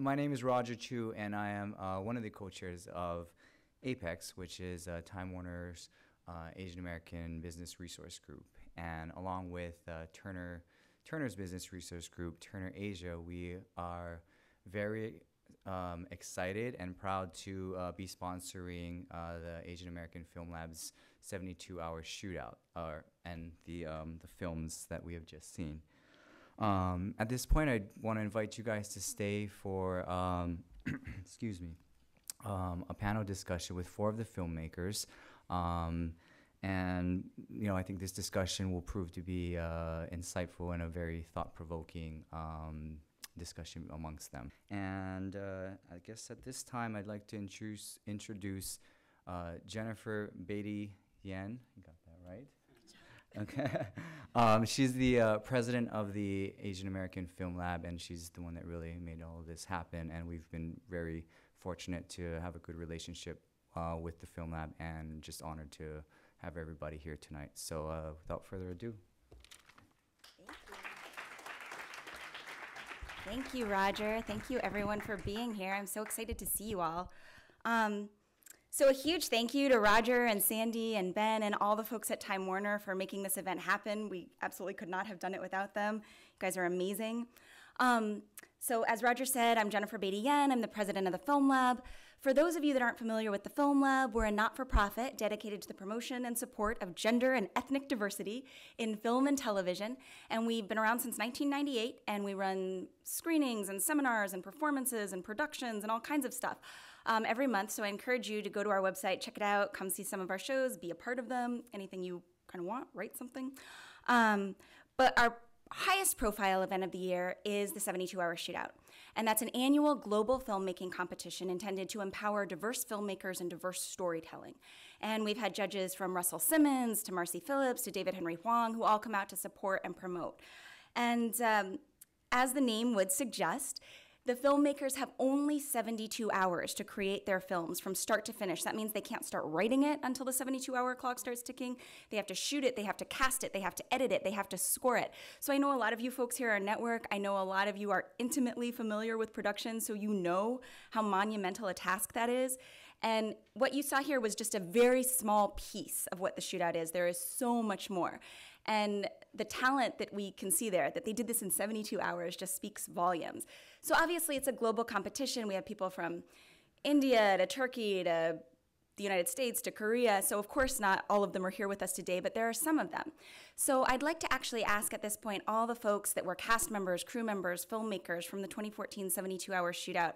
my name is Roger Chu, and I am one of the co-chairs of APEX, which is Time Warner's Asian American Business Resource Group. And along with Turner's Business Resource Group, Turner Asia, we are very excited and proud to be sponsoring the Asian American Film Lab's 72-hour shootout and the films that we have just seen. At this point, I want to invite you guys to stay for, excuse me, a panel discussion with 4 of the filmmakers. And, you know, I think this discussion will prove to be insightful and a very thought-provoking discussion amongst them. And I guess at this time, I'd like to introduce Jennifer Betit Yen. You got that right? Okay. She's the president of the Asian American Film Lab, and she's the one that really made all of this happen. And we've been very fortunate to have a good relationship with the Film Lab, and just honored to have everybody here tonight. So without further ado. Thank you, Roger. Thank you, everyone, for being here. I'm so excited to see you all. So a huge thank you to Roger and Sandy and Ben and all the folks at Time Warner for making this event happen. We absolutely could not have done it without them. You guys are amazing. So as Roger said, I'm Jennifer Betit Yen. I'm the president of the Film Lab. For those of you that aren't familiar with the Film Lab, we're a not-for-profit dedicated to the promotion and support of gender and ethnic diversity in film and television. And we've been around since 1998, and we run screenings and seminars and performances and productions and all kinds of stuff every month. So I encourage you to go to our website, check it out, come see some of our shows, be a part of them, anything you kind of want, write something. But our highest profile event of the year is the 72-hour shootout. And that's an annual global filmmaking competition intended to empower diverse filmmakers and diverse storytelling. And we've had judges from Russell Simmons to Marcy Phillips to David Henry Hwang, who all come out to support and promote. And as the name would suggest, the filmmakers have only 72 hours to create their films from start to finish. That means they can't start writing it until the 72-hour clock starts ticking. They have to shoot it, they have to cast it, they have to edit it, they have to score it. So I know a lot of you folks here are network. I know a lot of you are intimately familiar with production, so you know how monumental a task that is. And what you saw here was just a very small piece of what the shootout is. There is so much more. And the talent that we can see there, that they did this in 72 hours, just speaks volumes. So obviously it's a global competition. We have people from India to Turkey to the United States to Korea. So of course not all of them are here with us today, but there are some of them. So I'd like to actually ask at this point all the folks that were cast members, crew members, filmmakers from the 2014 72-hour shootout,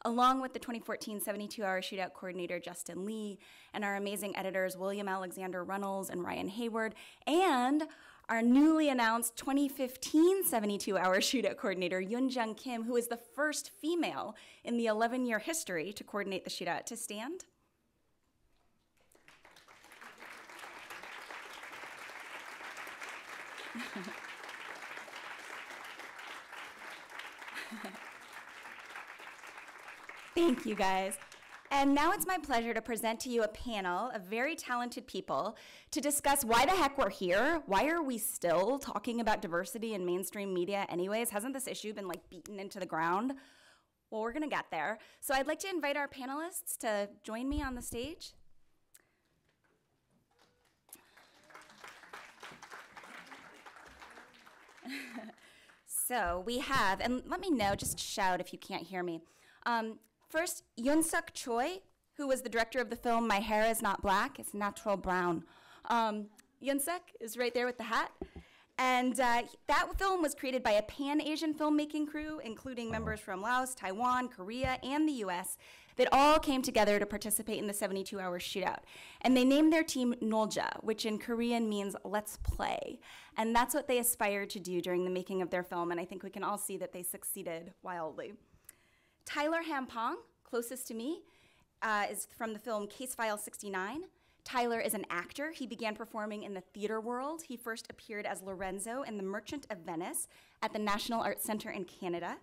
along with the 2014 72-hour shootout coordinator, Justin Lee, and our amazing editors, William Alexander Runnels and Ryan Hayward, and our newly announced 2015 72-hour shootout coordinator, Youn Jung Kim, who is the first female in the 11-year history to coordinate the shootout. To stand. Thank you, guys. And now it's my pleasure to present to you a panel of very talented people to discuss why the heck we're here. Why are we still talking about diversity in mainstream media anyways? Hasn't this issue been like beaten into the ground? Well, we're gonna get there. So I'd like to invite our panelists to join me on the stage. So we have, and let me know, just shout if you can't hear me. First, Eunseok Choi, who was the director of the film My Hair Is Not Black, It's Natural Brown. Eunseok is right there with the hat. And that film was created by a pan-Asian filmmaking crew, including members from Laos, Taiwan, Korea, and the US, that all came together to participate in the 72-hour shootout. And they named their team Nolja, which in Korean means let's play. And that's what they aspired to do during the making of their film, and I think we can all see that they succeeded wildly. Tyler Ham-Pong, closest to me, is from the film Case File 69. Tyler is an actor. He began performing in the theater world. He first appeared as Lorenzo in The Merchant of Venice at the National Arts Center in Canada.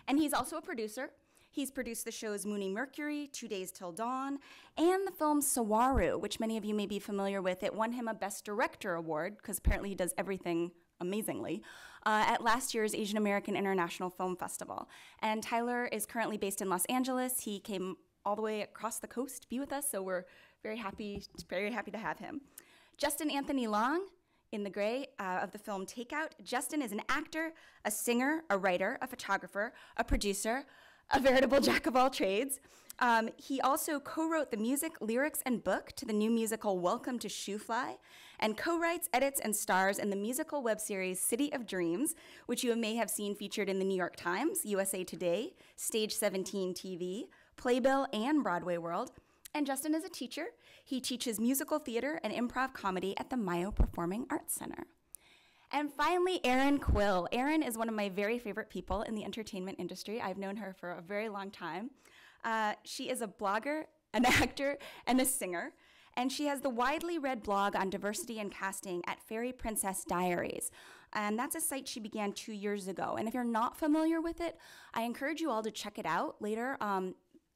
And he's also a producer. He's produced the shows Mooney Mercury, 2 Days Till Dawn, and the film Sawaru, which many of you may be familiar with. It won him a Best Director award, because apparently he does everything amazingly, at last year's Asian American International Film Festival. And Tyler is currently based in Los Angeles. He came all the way across the coast to be with us, so we're very happy to have him. Justin Anthony Long, in the gray of the film Takeout. Justin is an actor, a singer, a writer, a photographer, a producer, a veritable jack of all trades. He also co-wrote the music, lyrics, and book to the new musical Welcome to Shoofly, and co-writes, edits, and stars in the musical web series City of Dreams, which you may have seen featured in the New York Times, USA Today, Stage 17 TV, Playbill, and Broadway World. And Justin is a teacher. He teaches musical theater and improv comedy at the Mayo Performing Arts Center. And finally, Erin Quill. Erin is one of my very favorite people in the entertainment industry. I've known her for a very long time. She is a blogger, an actor, and a singer. And she has the widely read blog on diversity and casting at Fairy Princess Diaries. And that's a site she began 2 years ago. And if you're not familiar with it, I encourage you all to check it out later.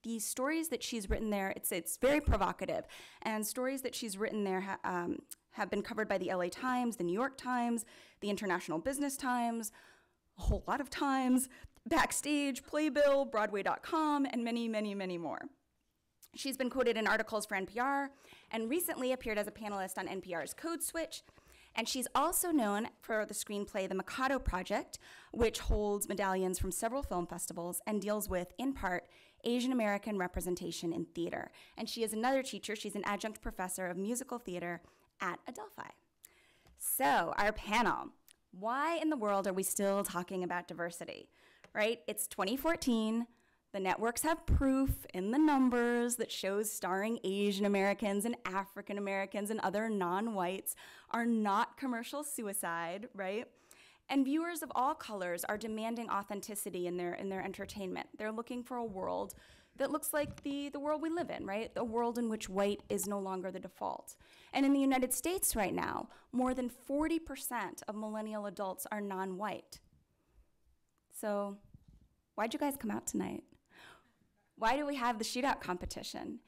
The stories that she's written there, it's very provocative. And stories that she's written there have been covered by the LA Times, the New York Times, the International Business Times, a whole lot of times, Backstage, Playbill, Broadway.com, and many, many, many more. She's been quoted in articles for NPR and recently appeared as a panelist on NPR's Code Switch. And she's also known for the screenplay The Mikado Project, which holds medallions from several film festivals and deals with, in part, Asian American representation in theater. And she is another teacher. She's an adjunct professor of musical theater at Adelphi. So, our panel. Why in the world are we still talking about diversity? Right? It's 2014. The networks have proof in the numbers that shows starring Asian Americans and African Americans and other non-whites are not commercial suicide, right? And viewers of all colors are demanding authenticity in their entertainment. They're looking for a world that looks like the world we live in, right? A world in which white is no longer the default. And in the United States right now, more than 40% of millennial adults are non-white. So why'd you guys come out tonight? Why do we have the shootout competition?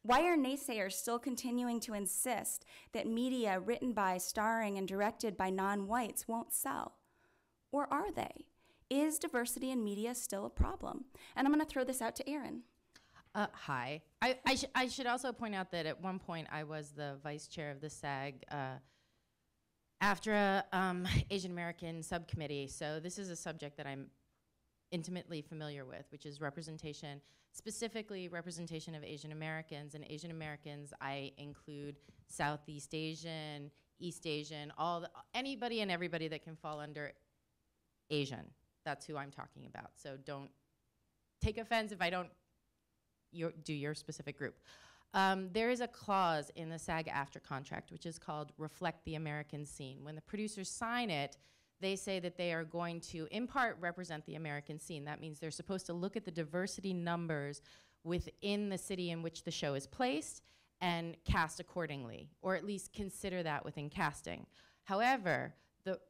Why are naysayers still continuing to insist that media written by, starring, and directed by non-whites won't sell? Or are they? Is diversity in media still a problem? And I'm going to throw this out to Erin. Hi. I should also point out that at one point I was the vice chair of the SAG after Asian American subcommittee. So this is a subject that I'm intimately familiar with, which is representation, specifically representation of Asian Americans. And Asian Americans, I include Southeast Asian, East Asian, anybody and everybody that can fall under Asian. That's who I'm talking about. So don't take offense if I don't do your specific group. There is a clause in the SAG-AFTRA contract, which is called Reflect the American Scene. When the producers sign it, they say that they are going to, in part, represent the American scene. That means they're supposed to look at the diversity numbers within the city in which the show is placed and cast accordingly, or at least consider that within casting. However,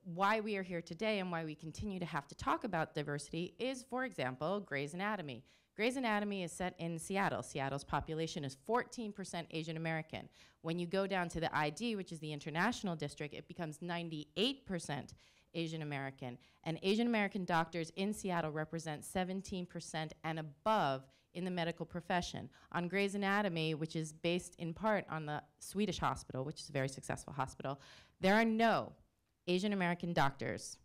why we are here today and why we continue to have to talk about diversity is, for example, Grey's Anatomy. Grey's Anatomy is set in Seattle. Seattle's population is 14% Asian American. When you go down to the ID, which is the international district, it becomes 98% Asian American. And Asian American doctors in Seattle represent 17% and above in the medical profession. On Grey's Anatomy, which is based in part on the Swedish hospital, which is a very successful hospital, there are no Asian American doctors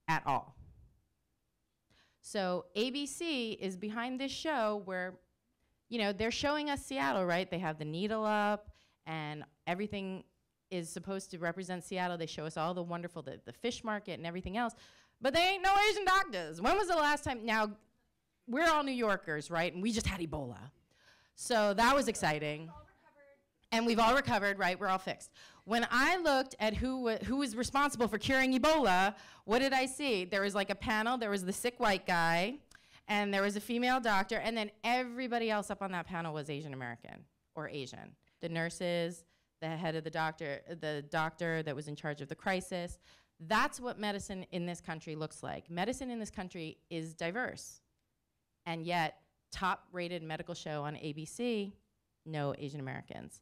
at all. So ABC is behind this show where, they're showing us Seattle, right? They have the needle up and everything is supposed to represent Seattle. They show us all the wonderful, the fish market and everything else, but there ain't no Asian doctors. When was the last time? Now, we're all New Yorkers, right? And we just had Ebola. So that was exciting. And we've all recovered, right? We're all fixed. When I looked at who was responsible for curing Ebola, what did I see? There was like a panel, there was the sick white guy, and there was a female doctor, and then everybody else up on that panel was Asian American or Asian. The nurses, the head of the doctor that was in charge of the crisis. That's what medicine in this country looks like. Medicine in this country is diverse. And yet, top-rated medical show on ABC, no Asian Americans.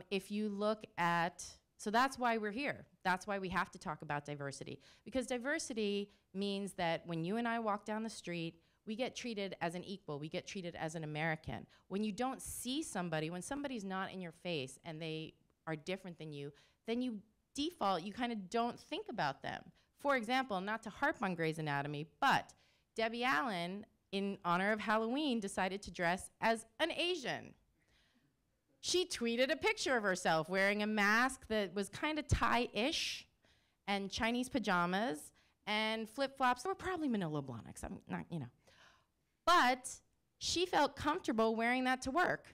If you look at So that's why we're here. That's why we have to talk about diversity. Because diversity means that when you and I walk down the street, we get treated as an equal. We get treated as an American. When you don't see somebody, when somebody's not in your face and they are different than you, then you default, you kind of don't think about them. For example, not to harp on Grey's Anatomy, but Debbie Allen, in honor of Halloween, decided to dress as an Asian. She tweeted a picture of herself wearing a mask that was kind of tie-ish and Chinese pajamas and flip-flops. They were probably Manolo Blahniks, I'm not, you know. But she felt comfortable wearing that to work.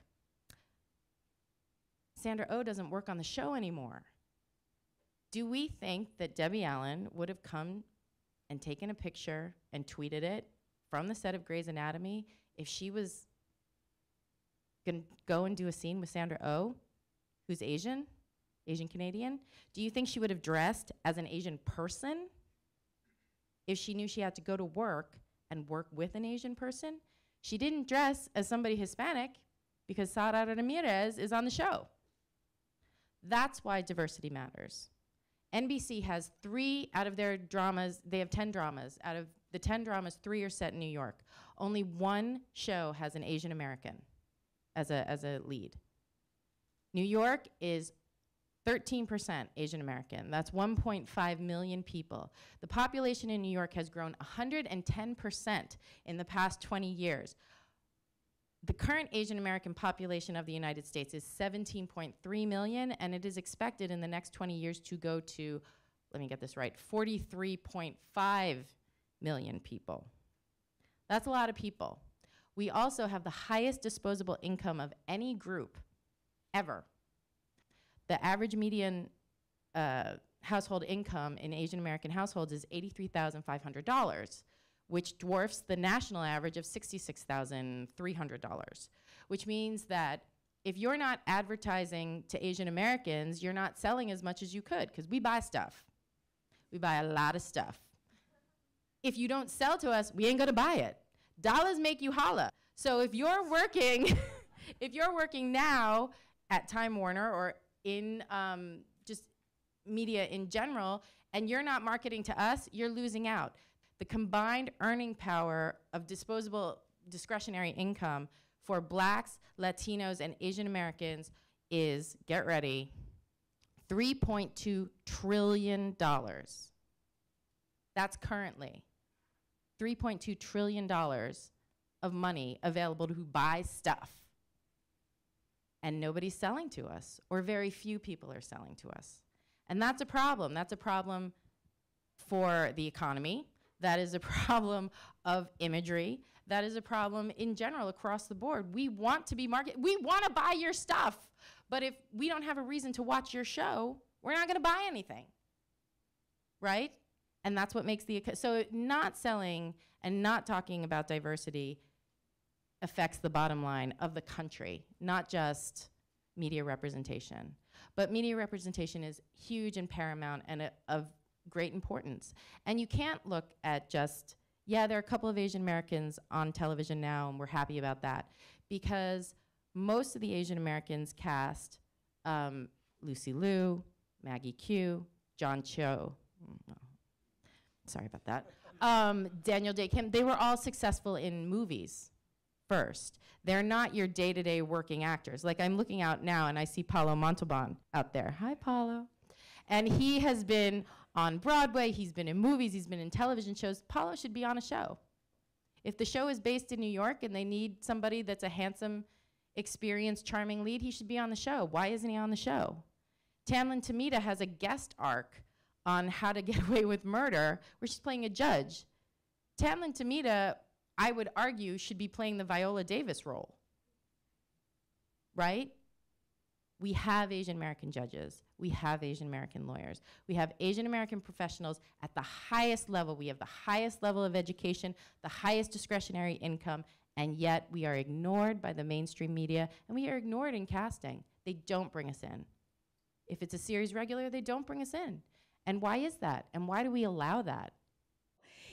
Sandra Oh doesn't work on the show anymore. Do we think that Debbie Allen would have come and taken a picture and tweeted it from the set of Grey's Anatomy if she was gonna go and do a scene with Sandra Oh, who's Asian Canadian? Do you think she would have dressed as an Asian person if she knew she had to go to work and work with an Asian person? She didn't dress as somebody Hispanic because Sara Ramirez is on the show. That's why diversity matters. NBC has 3 out of their dramas, they have 10 dramas. Out of the 10 dramas, 3 are set in New York. Only 1 show has an Asian American as a lead. New York is 13% Asian American. That's 1.5 million people. The population in New York has grown 110% in the past 20 years. The current Asian American population of the United States is 17.3 million, and it is expected in the next 20 years to go to, let me get this right, 43.5 million people. That's a lot of people. We also have the highest disposable income of any group ever. The average median household income in Asian American households is $83,500, which dwarfs the national average of $66,300, which means that if you're not advertising to Asian Americans, you're not selling as much as you could, because we buy stuff. We buy a lot of stuff. If you don't sell to us, we ain't gonna buy it. Dollars make you holla. So if you're working, if you're working now at Time Warner or in just media in general, and you're not marketing to us, you're losing out. The combined earning power of disposable discretionary income for Blacks, Latinos, and Asian Americans is, get ready, $3.2 trillion. That's currently $3.2 trillion of money available to who buys stuff. And nobody's selling to us, or very few people are selling to us. And that's a problem. That's a problem for the economy. That is a problem of imagery. That is a problem in general across the board. We want to be we want to buy your stuff, but if we don't have a reason to watch your show, we're not going to buy anything, right? And that's what makes so not selling and not talking about diversity affects the bottom line of the country, not just media representation. But media representation is huge and paramount and of great importance. And you can't look at just, yeah, there are a couple of Asian Americans on television now, and we're happy about that, because most of the Asian Americans cast Lucy Liu, Maggie Q, John Cho, sorry about that, Daniel Day Kim. They were all successful in movies first. They're not your day-to-day working actors. Like, I'm looking out now and I see Paulo Montalban out there. Hi, Paulo. And he has been on Broadway, he's been in movies, he's been in television shows. Paulo should be on a show. If the show is based in New York and they need somebody that's a handsome, experienced, charming lead, he should be on the show. Why isn't he on the show? Tamlyn Tomita has a guest arc on How to Get Away with Murder, where she's playing a judge. Tamlyn Tomita, I would argue, should be playing the Viola Davis role, right? We have Asian American judges. We have Asian American lawyers. We have Asian American professionals at the highest level. We have the highest level of education, the highest discretionary income, and yet we are ignored by the mainstream media, and we are ignored in casting. They don't bring us in. If it's a series regular, they don't bring us in. And why is that? And why do we allow that?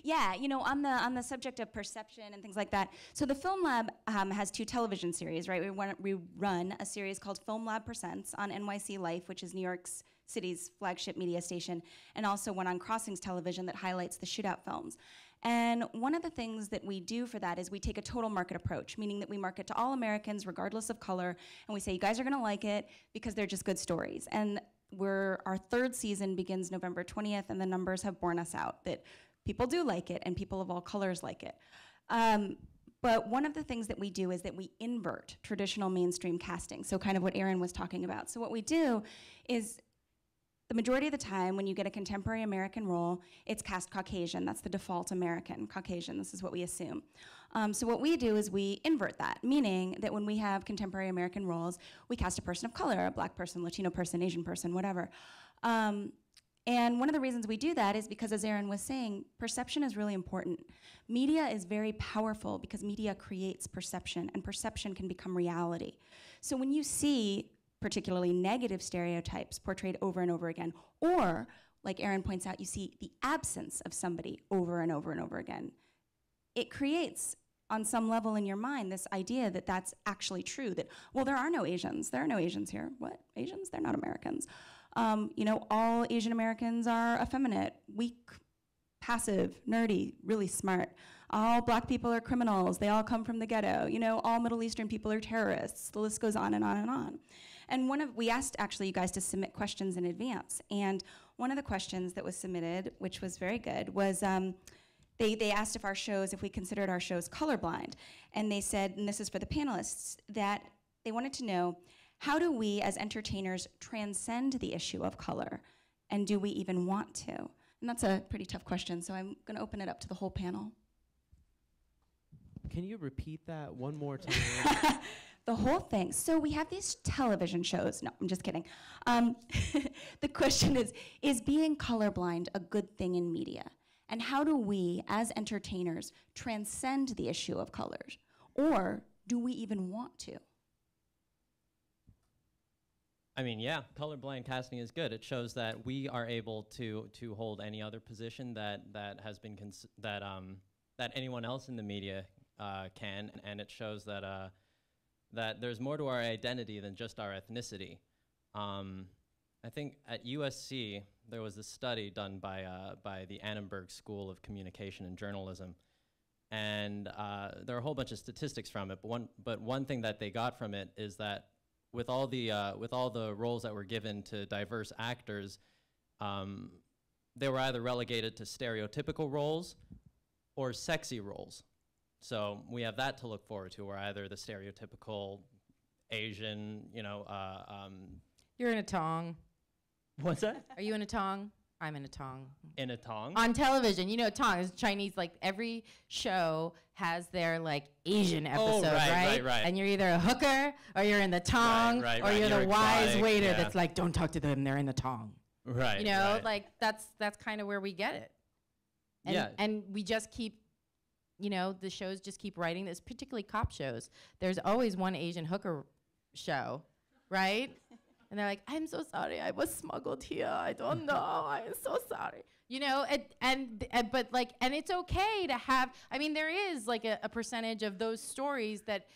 Yeah, you know, on the subject of perception and things like that. So the Film Lab has 2 television series, right? We run a series called Film Lab Presents on NYC Life, which is New York's city's flagship media station, and also one on Crossings Television that highlights the shootout films. And one of the things that we do for that is we take a total market approach, meaning that we market to all Americans regardless of color, and we say, you guys are gonna like it because they're just good stories. And our third season begins November 20th, and the numbers have borne us out that people do like it, and people of all colors like it. But one of the things that we do is that we invert traditional mainstream casting, so kind of what Erin was talking about. So what we do is, the majority of the time when you get a contemporary American role, it's cast Caucasian. That's the default American, Caucasian. This is what we assume. So what we do is we invert that, meaning that when we have contemporary American roles, we cast a person of color, a black person, Latino person, Asian person, whatever. And one of the reasons we do that is because, as Erin was saying, perception is really important. Media is very powerful because media creates perception, and perception can become reality. So when you see particularly negative stereotypes portrayed over and over again, or, like Erin points out, you see the absence of somebody over and over and over again, it creates, on some level in your mind, this idea that that's actually true, that, well, there are no Asians. There are no Asians here. What? Asians? They're not Americans. You know, all Asian Americans are effeminate, weak, passive, nerdy, really smart. All black people are criminals. They all come from the ghetto. You know, all Middle Eastern people are terrorists. The list goes on and on and on. And we asked actually you guys to submit questions in advance. And one of the questions that was submitted, which was very good, was they asked if we considered our shows colorblind. And they said, and this is for the panelists, that they wanted to know, how do we as entertainers transcend the issue of color? And do we even want to? And that's a pretty tough question, so I'm gonna open it up to the whole panel. Can you repeat that one more time? The whole thing. So we have these television shows. No, I'm just kidding. The question is being colorblind a good thing in media? And how do we, as entertainers, transcend the issue of colors? Or do we even want to? I mean, yeah, colorblind casting is good. It shows that we are able to hold any other position that has been that anyone else in the media can, and it shows that that there's more to our identity than just our ethnicity. I think at USC there was a study done by the Annenberg School of Communication and Journalism, and there are a whole bunch of statistics from it. But one thing that they got from it is that with all the roles that were given to diverse actors, they were either relegated to stereotypical roles or sexy roles. So we have that to look forward to, or either the stereotypical Asian, you know. You're in a tong. What's that? Are you in a tong? I'm in a tong. In a tong? On television, you know, tong is Chinese, like every show has their like Asian episode, right? And you're either a hooker or you're in the tong, or you're the wise waiter that's like, don't talk to them, they're in the tong. Right. You know, like that's kind of where we get it. And, and we just keep, you know, the shows just keep writing this, particularly cop shows. There's always one Asian hooker show, right? And they're like, I'm so sorry, I was smuggled here. I don't know, I'm so sorry. You know, but like, and it's okay to have, I mean, there is like a percentage of those stories that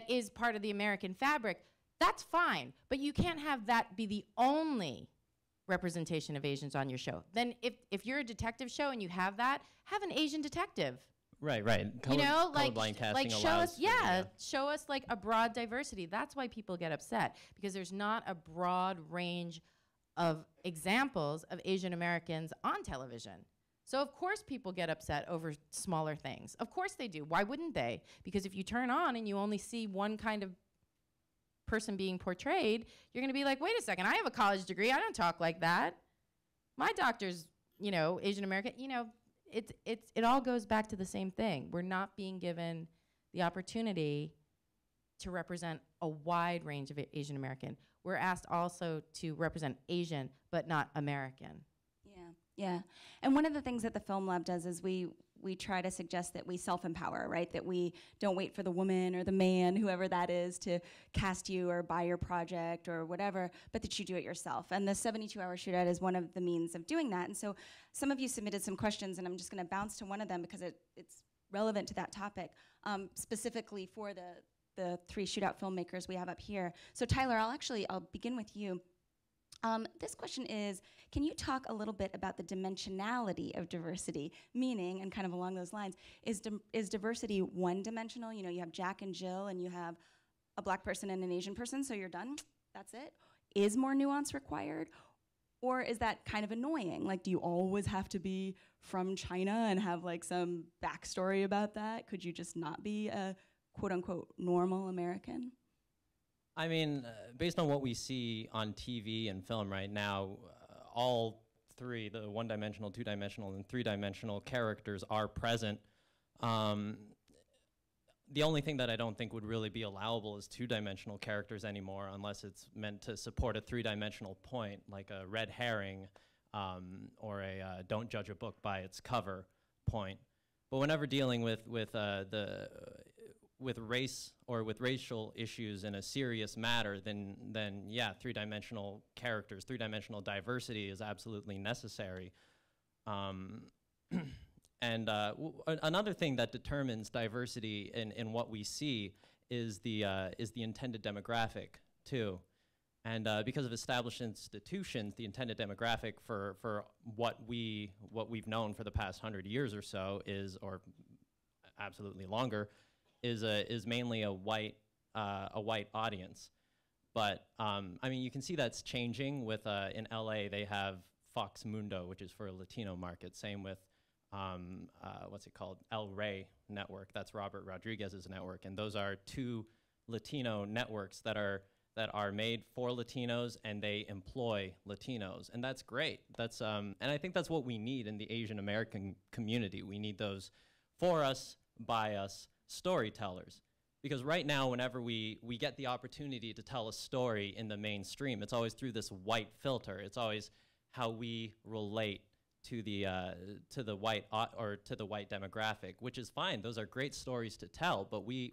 is part of the American fabric. That's fine, but you can't have that be the only representation of Asians on your show. Then if you're a detective show and you have that, have an Asian detective. Right. You know, like show us, show us like a broad diversity. That's why people get upset, because there's not a broad range of examples of Asian Americans on television. So of course people get upset over smaller things. Of course they do. Why wouldn't they? Because if you turn on and you only see one kind of person being portrayed, you're gonna be like, wait a second, I have a college degree, I don't talk like that. My doctor's, you know, Asian American, you know, it all goes back to the same thing. We're not being given the opportunity to represent a wide range of Asian American. We're asked also to represent Asian, but not American. Yeah. And one of the things that the Film Lab does is we try to suggest that we self-empower, right? That we don't wait for the woman or the man, whoever that is, to cast you or buy your project or whatever, but that you do it yourself. And the 72-hour shootout is one of the means of doing that. And so some of you submitted some questions, and I'm just gonna bounce to one of them because it's relevant to that topic, specifically for the 3 shootout filmmakers we have up here. So Tyler, I'll begin with you. This question is, can you talk a little bit about the dimensionality of diversity? Meaning, and kind of along those lines, is diversity one-dimensional? You know, you have Jack and Jill, and you have a black person and an Asian person, so you're done, that's it? Is more nuance required? Or is that kind of annoying? Like, do you always have to be from China and have like some backstory about that? Could you just not be a quote-unquote normal American? I mean, based on what we see on TV and film right now, all three, the one-dimensional, two-dimensional, and three-dimensional characters are present. The only thing that I don't think would really be allowable is two-dimensional characters anymore, unless it's meant to support a three-dimensional point, like a red herring or a don't judge a book by its cover point. But whenever dealing with race or with racial issues in a serious matter, then yeah, three-dimensional characters, three-dimensional diversity is absolutely necessary. And another thing that determines diversity in what we see is the intended demographic too. And because of established institutions, the intended demographic for what we've known for the past 100 years or so is, or absolutely longer, is mainly a white audience. But I mean, you can see that's changing with in LA they have Fox Mundo, which is for a Latino market. Same with what's it called? El Rey Network. That's Robert Rodriguez's network, and those are two Latino networks that are made for Latinos, and they employ Latinos, and that's great. That's and I think that's what we need in the Asian American community. We need those for us, by us storytellers, because right now, whenever we get the opportunity to tell a story in the mainstream, it's always through this white filter. It's always how we relate to the white or to the white demographic, which is fine. Those are great stories to tell, but we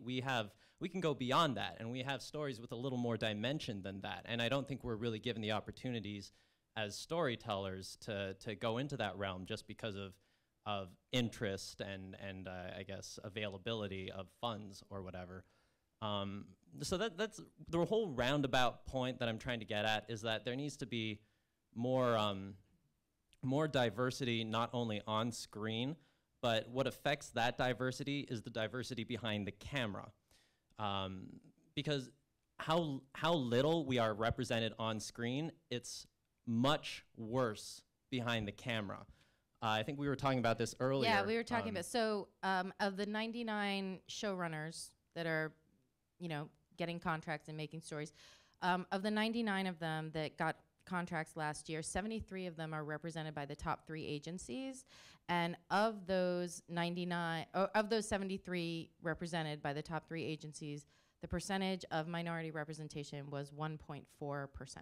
can go beyond that, and we have stories with a little more dimension than that. And I don't think we're really given the opportunities as storytellers to go into that realm just because of interest and I guess availability of funds or whatever. So that's the whole roundabout point that I'm trying to get at, is that there needs to be more diversity, not only on screen, but what affects that diversity is the diversity behind the camera. Because how little we are represented on screen, it's much worse behind the camera. I think we were talking about this earlier. Yeah, we were talking about, so of the 99 showrunners that are, you know, getting contracts and making stories, of the 99 of them that got contracts last year, 73 of them are represented by the top 3 agencies, and of those 73 represented by the top 3 agencies, the percentage of minority representation was 1.4%.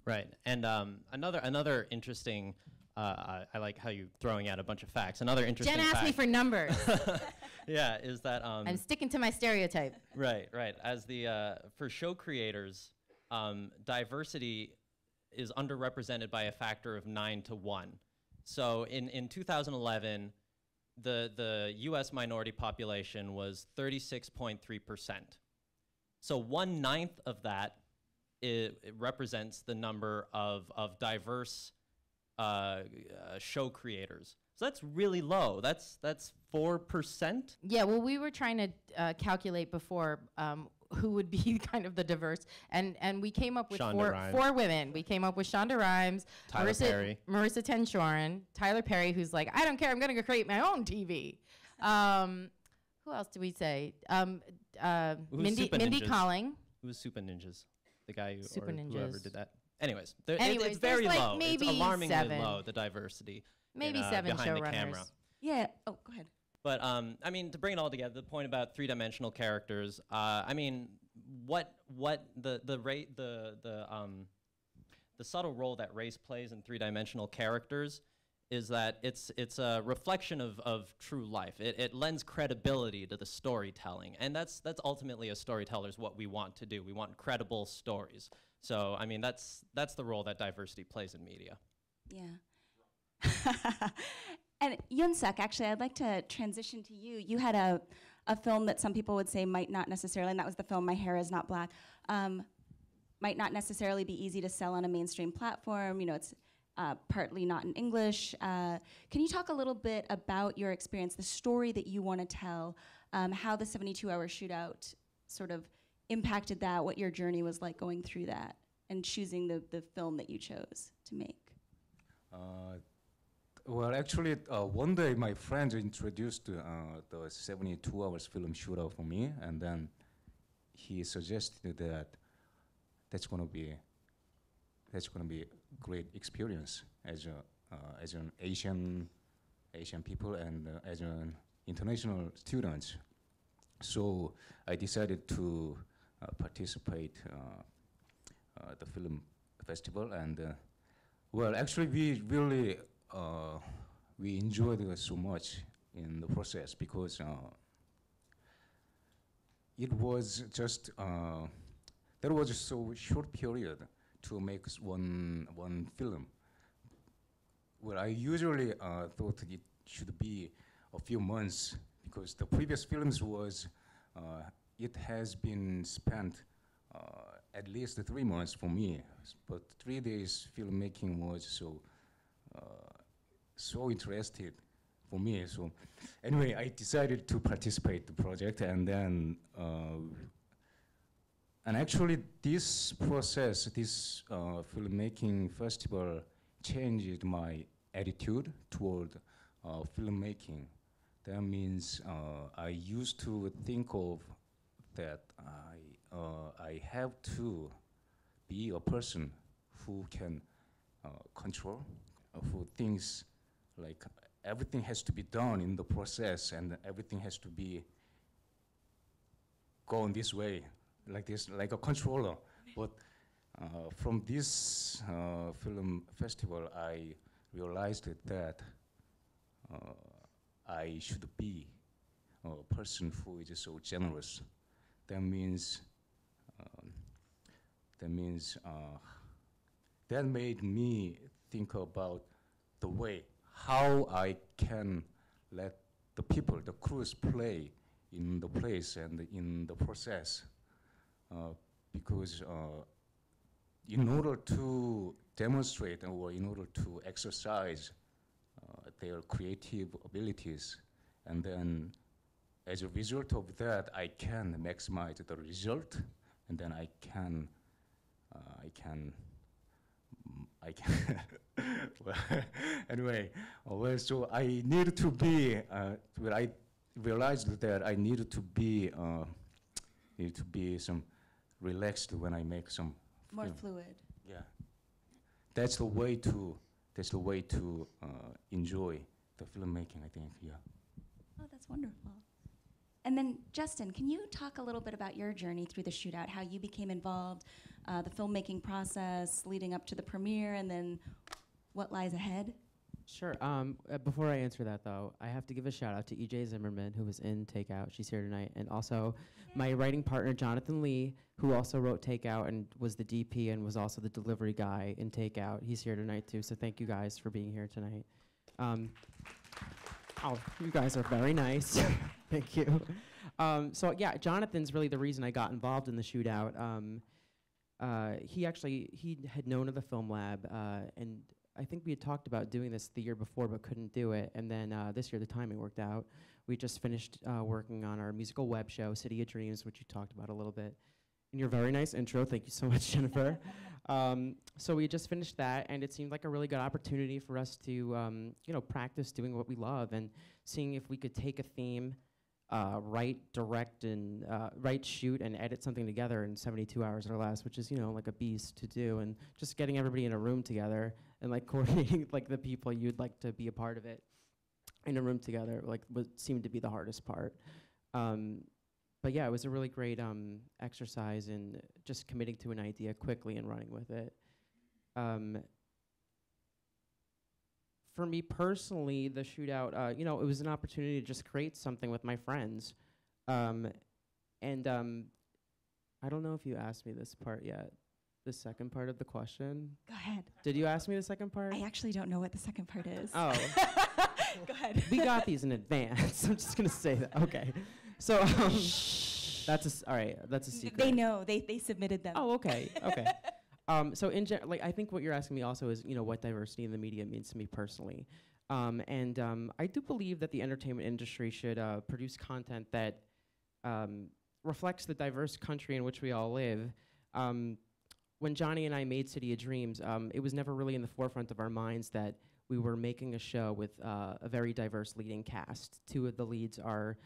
Right, and another interesting, I like how you're throwing out a bunch of facts. Another interesting Jen asked me for numbers. Yeah, is that I'm sticking to my stereotype. Right. As for show creators, diversity is underrepresented by a factor of 9 to 1. So in 2011, the U.S. minority population was 36.3%. So 1/9 of that it represents the number of diverse show creators. So that's really low. That's 4%. Yeah. Well, we were trying to calculate before who would be kind of the diverse, and we came up with four women. We came up with Shonda Rhimes, Marissa Tenshoren, Tyler Perry, who's like, I don't care, I'm gonna go create my own TV. Who else did we say? Mindy Kaling. Who was Super Ninjas? The guy who Super Ninjas. whoever did that. Anyways, it's very like low. Maybe it's alarmingly 7. low, the diversity. Maybe 7 behind the showrunners. camera. Yeah. Oh, go ahead. But I mean, to bring it all together, the point about three-dimensional characters. I mean, what the subtle role that race plays in three-dimensional characters is that it's a reflection of true life. It lends credibility to the storytelling, and that's ultimately as storytellers what we want to do. We want credible stories. So I mean, that's the role that diversity plays in media. Yeah. And Eunseok, actually, I'd like to transition to you. You had a film that some people would say might not necessarily, and that was the film My Hair Is Not Black. might not necessarily be easy to sell on a mainstream platform. You know, it's partly not in English. Can you talk a little bit about your experience, the story that you want to tell, how the 72-hour shootout sort of impacted that, what your journey was like going through that, and choosing the film that you chose to make? Well, actually, one day my friends introduced the 72 hours film shootout for me, and then he suggested that that's gonna be a great experience as an Asian people and as an international student. So I decided to participate the film festival, and well, actually we really we enjoyed it so much in the process, because it was just there was so short period to make one film. Well, I usually thought it should be a few months, because the previous films was it has been spent at least 3 months for me, but 3 days filmmaking was so interested for me. So anyway, I decided to participate in the project, and then and actually this process, this filmmaking festival changed my attitude toward filmmaking. That means I used to think of that I have to be a person who can control for things, like everything has to be done in the process, and everything has to be going this way, like this, like a controller. But from this film festival, I realized that I should be a person who is so generous. That means that made me think about the way how I can let the people, the crews, play in the place and in the process, because in order to demonstrate or in order to exercise their creative abilities, and then as a result of that, I can maximize the result, and then I can well, anyway, well, so I needed to be, well, I realized that I needed to be some relaxed when I make some More film. fluid. Yeah, that's the way to enjoy the filmmaking, I think. Yeah. Oh, that's wonderful. And then, Justin, can you talk a little bit about your journey through the shootout, how you became involved, the filmmaking process leading up to the premiere, and then what lies ahead? Sure. Before I answer that, though, I have to give a shout out to EJ Zimmerman, who was in Takeout. She's here tonight. And also my writing partner, Jonathan Lee, who also wrote Takeout and was the DP and was also the delivery guy in Takeout. He's here tonight, too. So thank you guys for being here tonight. Oh, you guys are very nice. Thank you. So yeah, Jonathan's really the reason I got involved in the shootout. He had known of the Film Lab, and I think we had talked about doing this the year before but couldn't do it, and then this year the timing worked out. We just finished working on our musical web show, City of Dreams, which you talked about a little bit in your very nice intro. Thank you so much, Jennifer. So we just finished that, and it seemed like a really good opportunity for us to practice doing what we love and seeing if we could take a theme, write, direct, and write, shoot, and edit something together in 72 hours or less, which is, like a beast to do, and just getting everybody in a room together and like coordinating like the people you'd like to be a part of it in a room together, like what seemed to be the hardest part. But yeah, it was a really great exercise in just committing to an idea quickly and running with it. For me personally, the shootout, it was an opportunity to just create something with my friends. I don't know if you asked me this part yet, the second part of the question. Go ahead. Did you ask me the second part? I actually don't know what the second part is. Oh. Go ahead. We got these in advance. I'm just going to say that. Okay. So, all right. That's a secret. They know. They submitted them. Oh, okay. Okay. So like, I think what you're asking me also is, what diversity in the media means to me personally. I do believe that the entertainment industry should produce content that reflects the diverse country in which we all live. When Johnny and I made City of Dreams, it was never really in the forefront of our minds that we were making a show with a very diverse leading cast. Two of the leads are,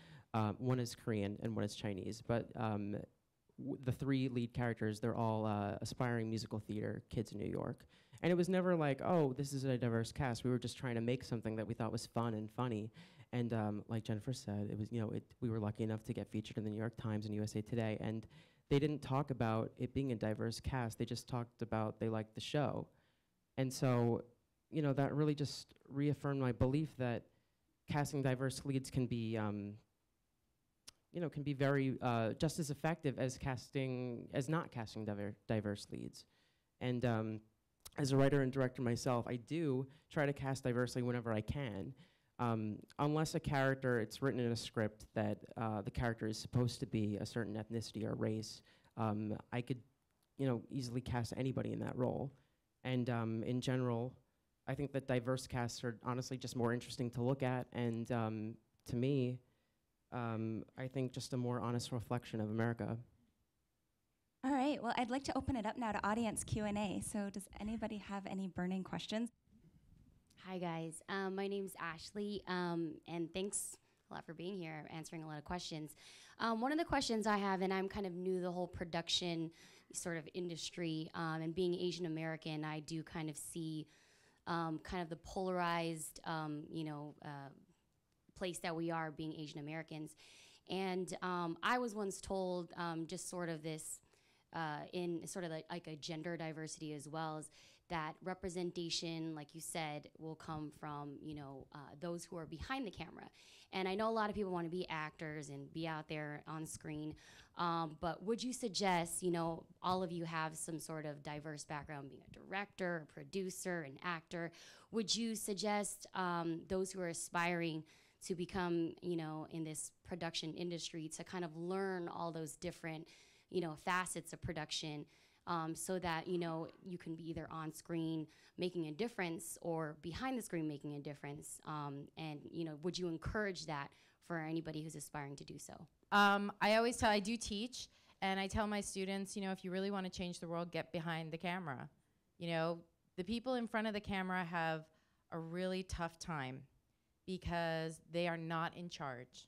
one is Korean and one is Chinese, but the three lead characters, they're all aspiring musical theater kids in New York. And it was never like, oh, this is a diverse cast. We were just trying to make something that we thought was fun and funny. And like Jennifer said, it was, we were lucky enough to get featured in the New York Times and USA Today. And they didn't talk about it being a diverse cast. They just talked about they liked the show. And so, that really just reaffirmed my belief that casting diverse leads can be, can be very just as effective as not casting diverse leads. And as a writer and director myself, I do try to cast diversely whenever I can. Unless a character, it's written in a script that the character is supposed to be a certain ethnicity or race, I could, easily cast anybody in that role. And in general, I think that diverse casts are honestly just more interesting to look at. And to me, I think just a more honest reflection of America. All right. Well, I'd like to open it up now to audience Q&A. So does anybody have any burning questions? Hi, guys. My name's Ashley, and thanks a lot for being here, answering a lot of questions. One of the questions I have, and I'm kind of new to the whole production sort of industry, and being Asian American, I do kind of see kind of the polarized, place that we are being Asian Americans. And I was once told just sort of this, in sort of like a gender diversity as well, is that representation, like you said, will come from, those who are behind the camera. And I know a lot of people want to be actors and be out there on screen, but would you suggest, all of you have some sort of diverse background, being a director, a producer, an actor. Would you suggest those who are aspiring to become, in this production industry, to kind of learn all those different, facets of production, so that, you can be either on screen making a difference or behind the screen making a difference? And, would you encourage that for anybody who's aspiring to do so? I always I do teach, and I tell my students, if you really want to change the world, get behind the camera. The people in front of the camera have a really tough time because they are not in charge.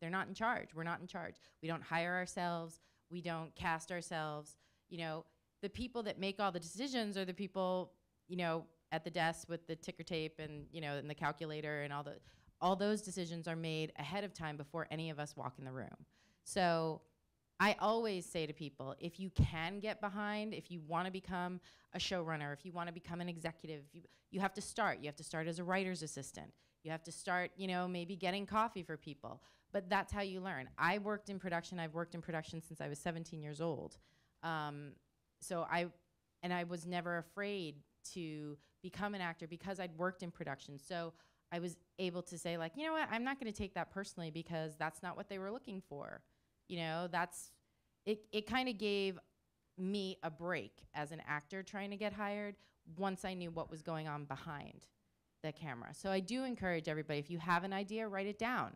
They're not in charge. We're not in charge. We don't hire ourselves. We don't cast ourselves. The people that make all the decisions are the people, at the desk with the ticker tape and, and the calculator, and all those decisions are made ahead of time before any of us walk in the room. So I always say to people, if you can get behind, if you want to become a showrunner, if you want to become an executive, you have to start. You have to start as a writer's assistant. You have to start, maybe getting coffee for people. But that's how you learn. I worked in production. I've worked in production since I was 17 years old. So I was never afraid to become an actor because I'd worked in production. So I was able to say, like, what, I'm not going to take that personally because that's not what they were looking for. It kind of gave me a break as an actor trying to get hired once I knew what was going on behind the camera. So I do encourage everybody, if you have an idea, write it down.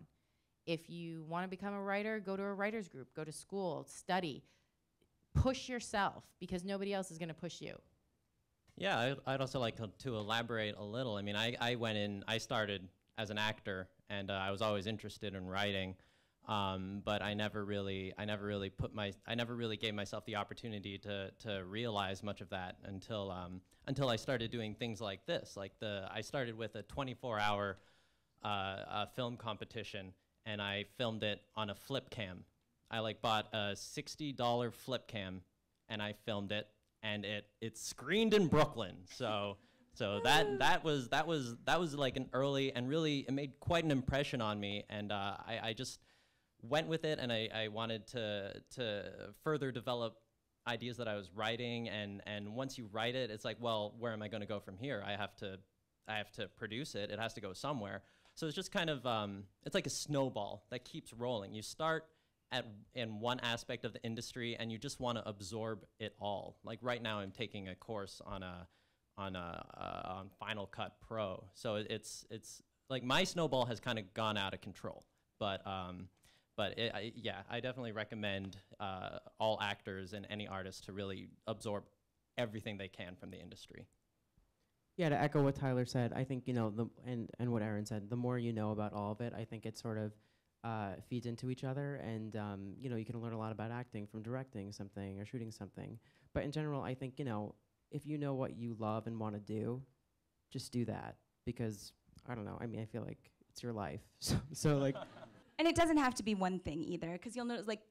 If you want to become a writer, go to a writer's group, go to school, study. Push yourself, because nobody else is going to push you. Yeah, I'd also like to elaborate a little. I mean, I started as an actor, and I was always interested in writing, but I never really gave myself the opportunity to realize much of that until I started doing things like this. I started with a 24-hour film competition, and I filmed it on a flip cam. I bought a $60 flip cam, and I filmed it, and it screened in Brooklyn. So that was like an early, and really it made quite an impression on me, and I just went with it, and I wanted to further develop ideas that I was writing, and once you write it, it's like, well, where am I going to go from here? I have to produce it. It has to go somewhere. So it's just kind of it's like a snowball that keeps rolling. You start, in one aspect of the industry and you just want to absorb it all. Like right now, I'm taking a course on Final Cut Pro, so it's like my snowball has kind of gone out of control. But I definitely recommend all actors and any artists to really absorb everything they can from the industry. Yeah, to echo what Tyler said, I think, and what Erin said, the more you know about all of it, I think it sort of feeds into each other, and you can learn a lot about acting from directing something or shooting something. But in general, I think, if you know what you love and want to do, just do that, because, I don't know, I mean, I feel like it's your life. So like... And it doesn't have to be one thing either, because you'll notice, like,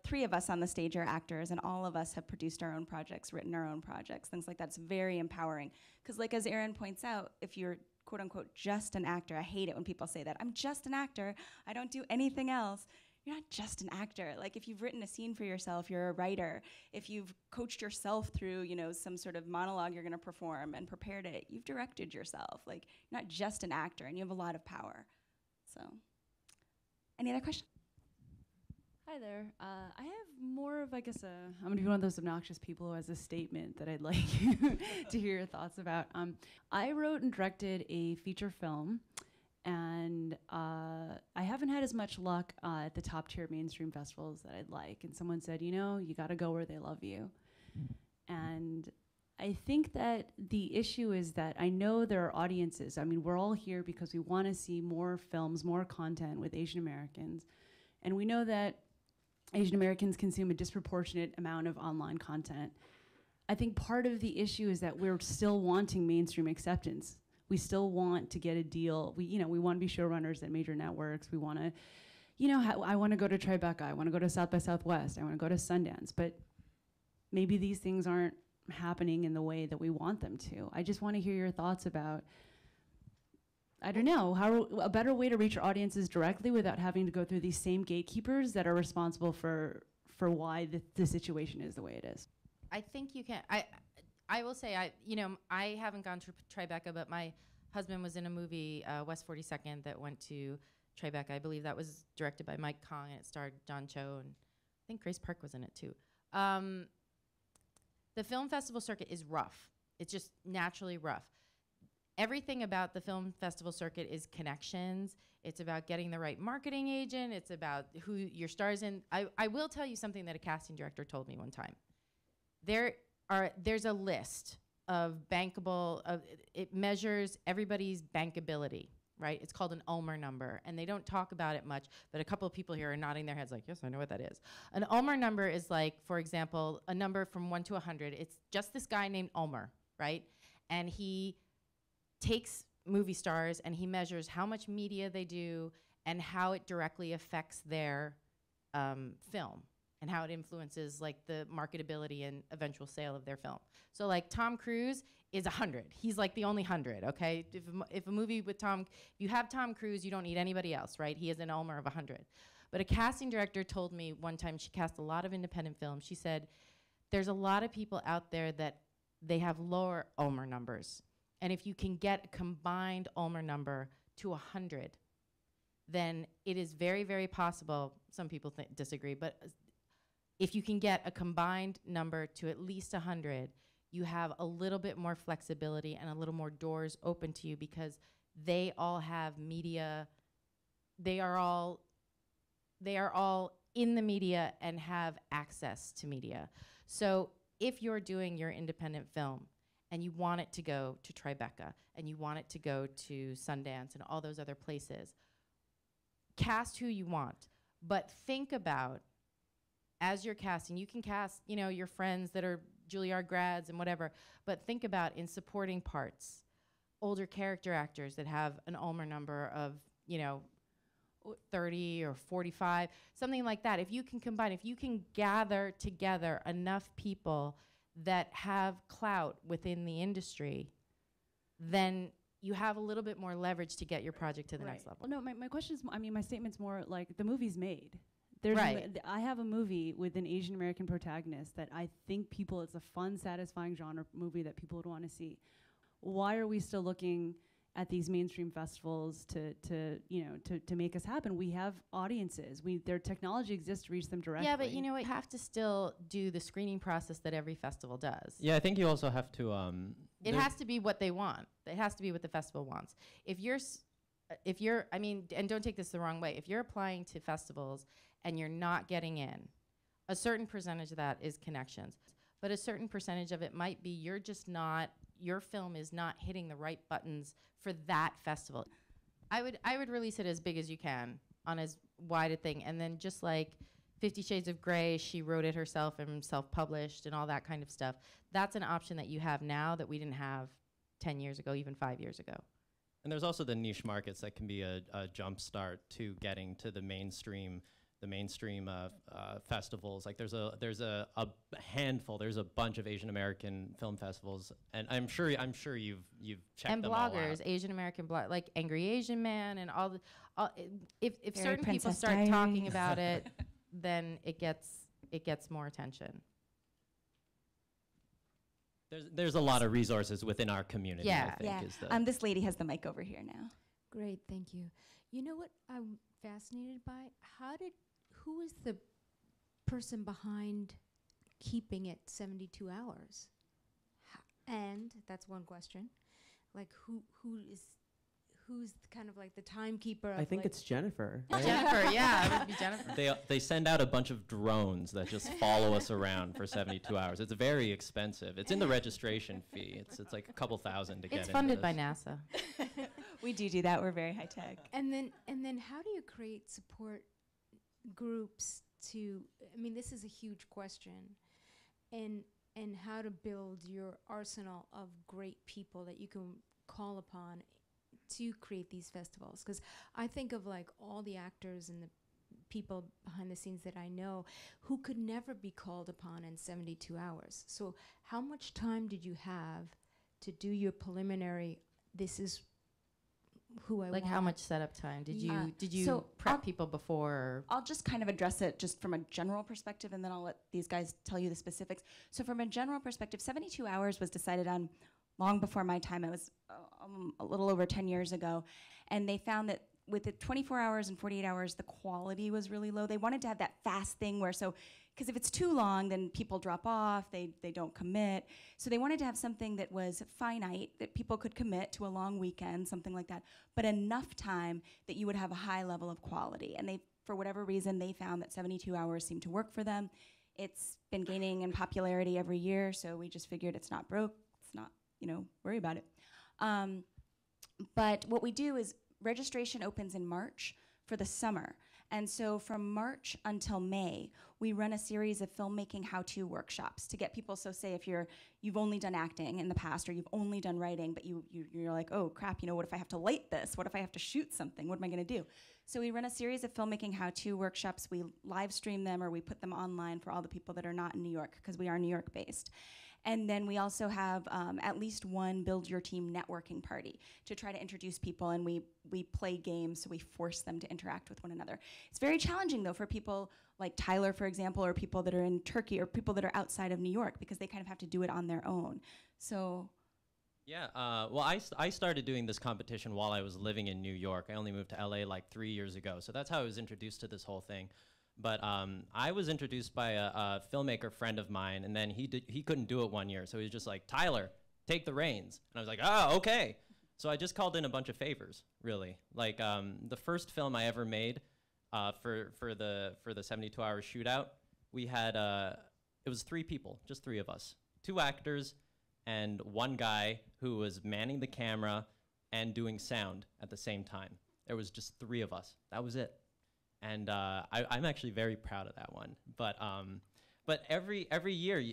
3 of us on the stage are actors, and all of us have produced our own projects, written our own projects, things like that. It's very empowering. Because, like, as Erin points out, if you're, quote unquote, just an actor, I hate it when people say that. I'm just an actor. I don't do anything else. You're not just an actor. Like, if you've written a scene for yourself, you're a writer. If you've coached yourself through, some sort of monologue you're going to perform and prepared it, you've directed yourself. Like, you're not just an actor, and you have a lot of power. So, any other questions? Hi there. I have more of, I guess, I'm going to be one of those obnoxious people who has a statement that I'd like to hear your thoughts about. I wrote and directed a feature film, and I haven't had as much luck at the top-tier mainstream festivals that I'd like. And someone said, you got to go where they love you. And I think that the issue is that I know there are audiences. I mean, we're all here because we want to see more films, more content with Asian Americans. And we know that Asian Americans consume a disproportionate amount of online content. I think part of the issue is that we're still wanting mainstream acceptance. We still want to get a deal. We want to be showrunners at major networks. We want to, I want to go to Tribeca. I want to go to South by Southwest. I want to go to Sundance. But maybe these things aren't happening in the way that we want them to. I just want to hear your thoughts about, I don't know, how a better way to reach your audiences directly without having to go through these same gatekeepers that are responsible for why the situation is the way it is. I think you can. I will say, I haven't gone to Tribeca, but my husband was in a movie, West 42nd, that went to Tribeca. I believe that was directed by Mike Kong, and it starred John Cho, and I think Grace Park was in it too. The film festival circuit is rough. It's just naturally rough. Everything about the film festival circuit is connections. It's about getting the right marketing agent. It's about who your stars in. I will tell you something that a casting director told me one time. There's a list of bankable, it measures everybody's bankability, right? It's called an Ulmer number, and they don't talk about it much, but a couple of people here are nodding their heads like, yes, I know what that is. An Ulmer number is like, for example, a number from 1 to 100. It's just this guy named Ulmer, right? And he takes movie stars and he measures how much media they do and how it directly affects their film and how it influences like the marketability and eventual sale of their film. So like Tom Cruise is 100. He's like the only 100, okay? If a movie with if you have Tom Cruise, you don't need anybody else, right? He is an Ulmer of 100. But a casting director told me one time, she cast a lot of independent films, she said, there's a lot of people out there that they have lower Ulmer numbers. And if you can get a combined Ulmer number to 100, then it is very, very possible, some people disagree, but if you can get a combined number to at least 100, you have a little bit more flexibility and a little more doors open to you because they all have media, they are all in the media and have access to media. So if you're doing your independent film, and you want it to go to Tribeca, and you want it to go to Sundance and all those other places, cast who you want, but think about, as you're casting, you can cast, your friends that are Juilliard grads and whatever, but think about in supporting parts, older character actors that have an Ulmer number of, 30 or 45, something like that. If you can combine, if you can gather together enough people that have clout within the industry, then you have a little bit more leverage to get your project to the next level. Well, no, my question is, my statement's more like the movie's made. I have a movie with an Asian American protagonist that I think it's a fun, satisfying genre movie that people would want to see. Why are we still looking at these mainstream festivals to make us happen. We have audiences. Their technology exists to reach them directly. Yeah, but you know what? You have to still do the screening process that every festival does. Yeah, I think you also have to. It has to be what they want. It has to be what the festival wants. If you're, I mean, and don't take this the wrong way, if you're applying to festivals and you're not getting in, a certain percentage of that is connections, but a certain percentage of it might be your film is not hitting the right buttons for that festival. I would release it as big as you can on as wide a thing, and then just like 50 Shades of Grey, she wrote it herself and self-published and all that kind of stuff. That's an option that you have now that we didn't have 10 years ago, even 5 years ago. And there's also the niche markets that can be a jump start to getting to the mainstream festivals. Like there's a handful. There's a bunch of Asian American film festivals, and I'm sure you've checked and them all bloggers, out. Asian American blog, like Angry Asian Man, and all the. If Fairy certain people Princess start Diaries. talking about it, then it gets more attention. There's a lot of resources within our community. Yeah. I think Yeah. is the This lady has the mic over here now. Great, thank you. You know what I'm fascinated by? Who is the person behind keeping it 72 hours? And that's one question. Like who's kind of like the timekeeper of I think like it's Jennifer. Jennifer, yeah, it would be Jennifer. they send out a bunch of drones that just follow us around for 72 hours. It's very expensive. It's in the registration fee. It's like a couple thousand to get It's into funded by this. NASA. We do that. We're very high tech. And then how do you create support groups to, I mean, this is a huge question, and how to build your arsenal of great people that you can call upon to create these festivals. Because I think of like all the actors and the people behind the scenes that I know who could never be called upon in 72 hours. So how much time did you have to do your preliminary, this is who I Like want? how much setup time did you so prep I'll- people before? Or I'll just kind of address it just from a general perspective, and then I'll let these guys tell you the specifics. So from a general perspective, 72 hours was decided on long before my time. It was a little over 10 years ago. And they found that with the 24 hours and 48 hours, the quality was really low. They wanted to have that fast thing where, because if it's too long, then people drop off, they don't commit. So they wanted to have something that was finite, that people could commit to a long weekend, something like that, but enough time that you would have a high level of quality. And for whatever reason, they found that 72 hours seemed to work for them. It's been gaining in popularity every year, so we just figured it's not broke, it's not, worry about it. But what we do is registration opens in March for the summer. And so from March until May, we run a series of filmmaking how-to workshops to get people, so say if you've only done acting in the past or you've only done writing, but you're like, oh crap, what if I have to light this? What if I have to shoot something? What am I gonna do? So we run a series of filmmaking how-to workshops. We live stream them or we put them online for all the people that are not in New York, because we are New York based. And then we also have at least one Build Your Team networking party to try to introduce people, and we play games, so we force them to interact with one another. It's very challenging, though, for people like Tyler, for example, or people that are in Turkey, or people that are outside of New York, because they kind of have to do it on their own. So. Yeah, well, I started doing this competition while I was living in New York. I only moved to LA like 3 years ago, so that's how I was introduced to this whole thing. But I was introduced by a filmmaker friend of mine, and then he couldn't do it one year, so he was just like, Tyler, take the reins. And I was like, oh, okay. So I just called in a bunch of favors, really. Like the first film I ever made for the 72-hour shootout, we had, it was 3 people, just 3 of us. 2 actors and 1 guy who was manning the camera and doing sound at the same time. There was just 3 of us. That was it. And I'm actually very proud of that one. But every year,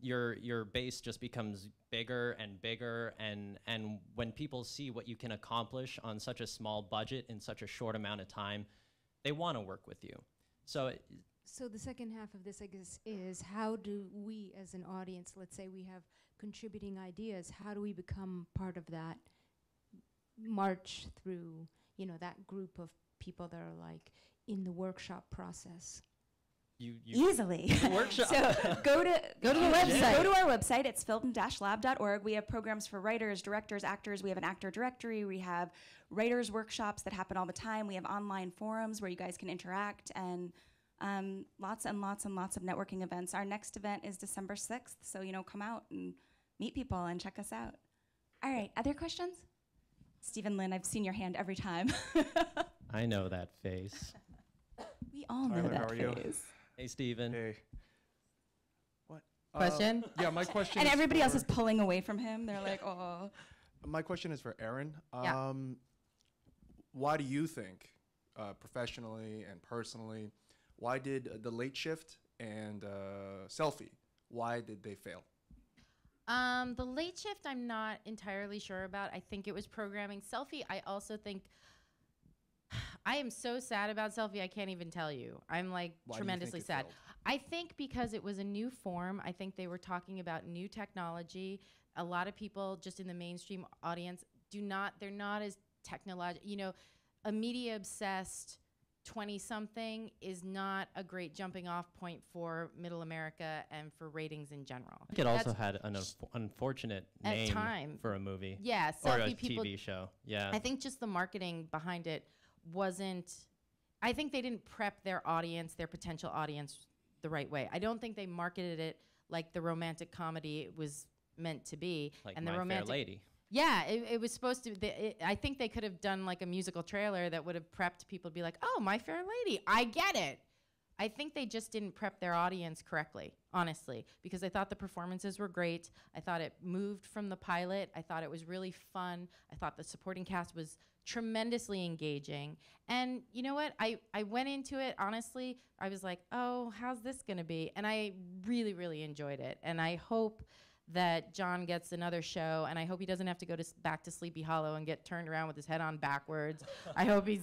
your base just becomes bigger and bigger, and when people see what you can accomplish on such a small budget in such a short amount of time, they want to work with you. So the second half of this, I guess, is how do we as an audience, let's say we have contributing ideas, how do we become part of that march through, that group of people that are like in the workshop process? Easily. Workshop. So go to the website. Go to our website. It's film-lab.org. We have programs for writers, directors, actors. We have an actor directory. We have writers workshops that happen all the time. We have online forums where you guys can interact, and lots and lots and lots of networking events. Our next event is December 6th. So, come out and meet people and check us out. All right. Other questions? Stephen Lynn, I've seen your hand every time. I know that face. We all know Tyler, that how are you? face. Hey, Stephen. Hey. What? Question? Yeah, my question And is everybody else for- is pulling away from him. They're like, oh. My question is for Erin. Yeah. Why do you think, professionally and personally, why did The Late Shift and Selfie, why did they fail? The Late Shift, I'm not entirely sure about. I think it was programming. Selfie, I also think, I am so sad about Selfie, I can't even tell you. I'm like Why do you tremendously think it sad. failed? I think because it was a new form. I think they were talking about new technology. A lot of people just in the mainstream audience they're not as technological. A media obsessed 20-something is not a great jumping off point for middle America and for ratings in general. It also had an unfortunate At name time. for a movie. Yeah, Or a Selfie people. TV show. Yeah. I think just the marketing behind it wasn't. I think they didn't prep their audience, their potential audience, the right way. I don't think they marketed it like the romantic comedy it was meant to be. Like and My the Fair romantic Lady. Yeah, it was supposed to. I think they could have done like a musical trailer that would have prepped people to be like, "Oh, My Fair Lady, I get it." I think they just didn't prep their audience correctly, honestly, because I thought the performances were great. I thought it moved from the pilot. I thought it was really fun. I thought the supporting cast was tremendously engaging. And you know what? I went into it, honestly, I was like, oh, how's this going to be? And I really, really enjoyed it. And I hope that John gets another show, and I hope he doesn't have to go back to Sleepy Hollow and get turned around with his head on backwards. I hope he's,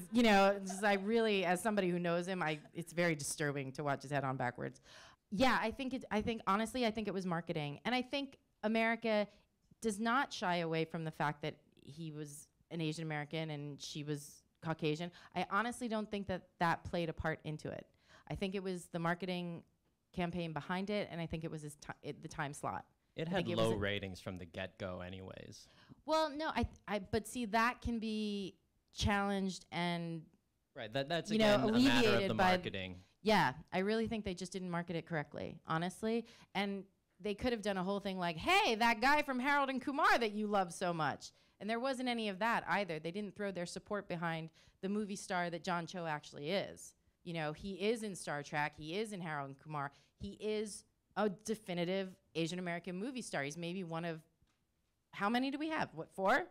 I really, as somebody who knows him, it's very disturbing to watch his head on backwards. Yeah, honestly, I think it was marketing. And I think America does not shy away from the fact that he was an Asian American and she was Caucasian. I honestly don't think that played a part into it. I think it was the marketing campaign behind it, and I think it was the time slot. It had low ratings from the get-go anyways. Well, no, but see, that can be challenged and Right, that's again a matter of alleviated the by marketing. Yeah, I really think they just didn't market it correctly, honestly. And they could have done a whole thing like, hey, that guy from Harold and Kumar that you love so much. And there wasn't any of that either. They didn't throw their support behind the movie star that John Cho actually is. He is in Star Trek. He is in Harold and Kumar. He is a definitive Asian American movie star. He's maybe one of, how many do we have? What, 4?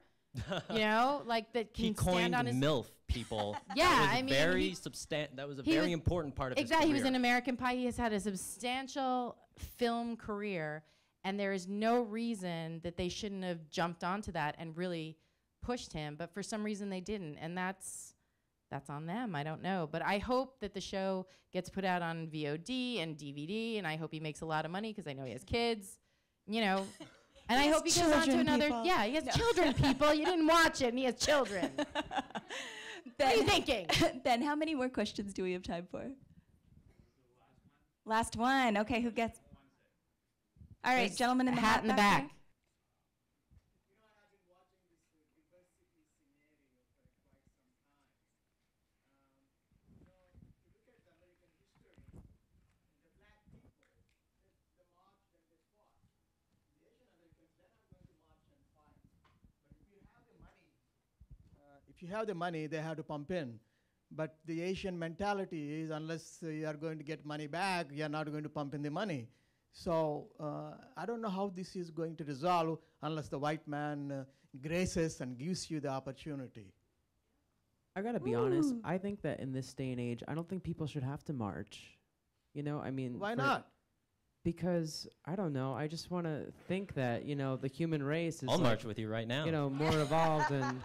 That can He coined stand on his MILF, people. Yeah, that was a very important part of his career. He was in American Pie. He has had a substantial film career, and there is no reason that they shouldn't have jumped onto that and really pushed him. But for some reason they didn't, and that's on them. I don't know. But I hope that the show gets put out on VOD and DVD, and I hope he makes a lot of money because I know he has kids, And I hope he goes on to another. People. Yeah, he has children, people. You didn't watch it, and he has children. What are you thinking? Ben, how many more questions do we have time for? Last one. Okay, who gets? All right, gentleman in the hat in the back. If you have the money, they have to pump in. But the Asian mentality is unless you are going to get money back, you are not going to pump in the money. So I don't know how this is going to resolve unless the white man graces and gives you the opportunity. I gotta be honest. I think that in this day and age, I don't think people should have to march. Why not? Because I don't know. I just want to think that the human race is. I'll march with you right now. More evolved and.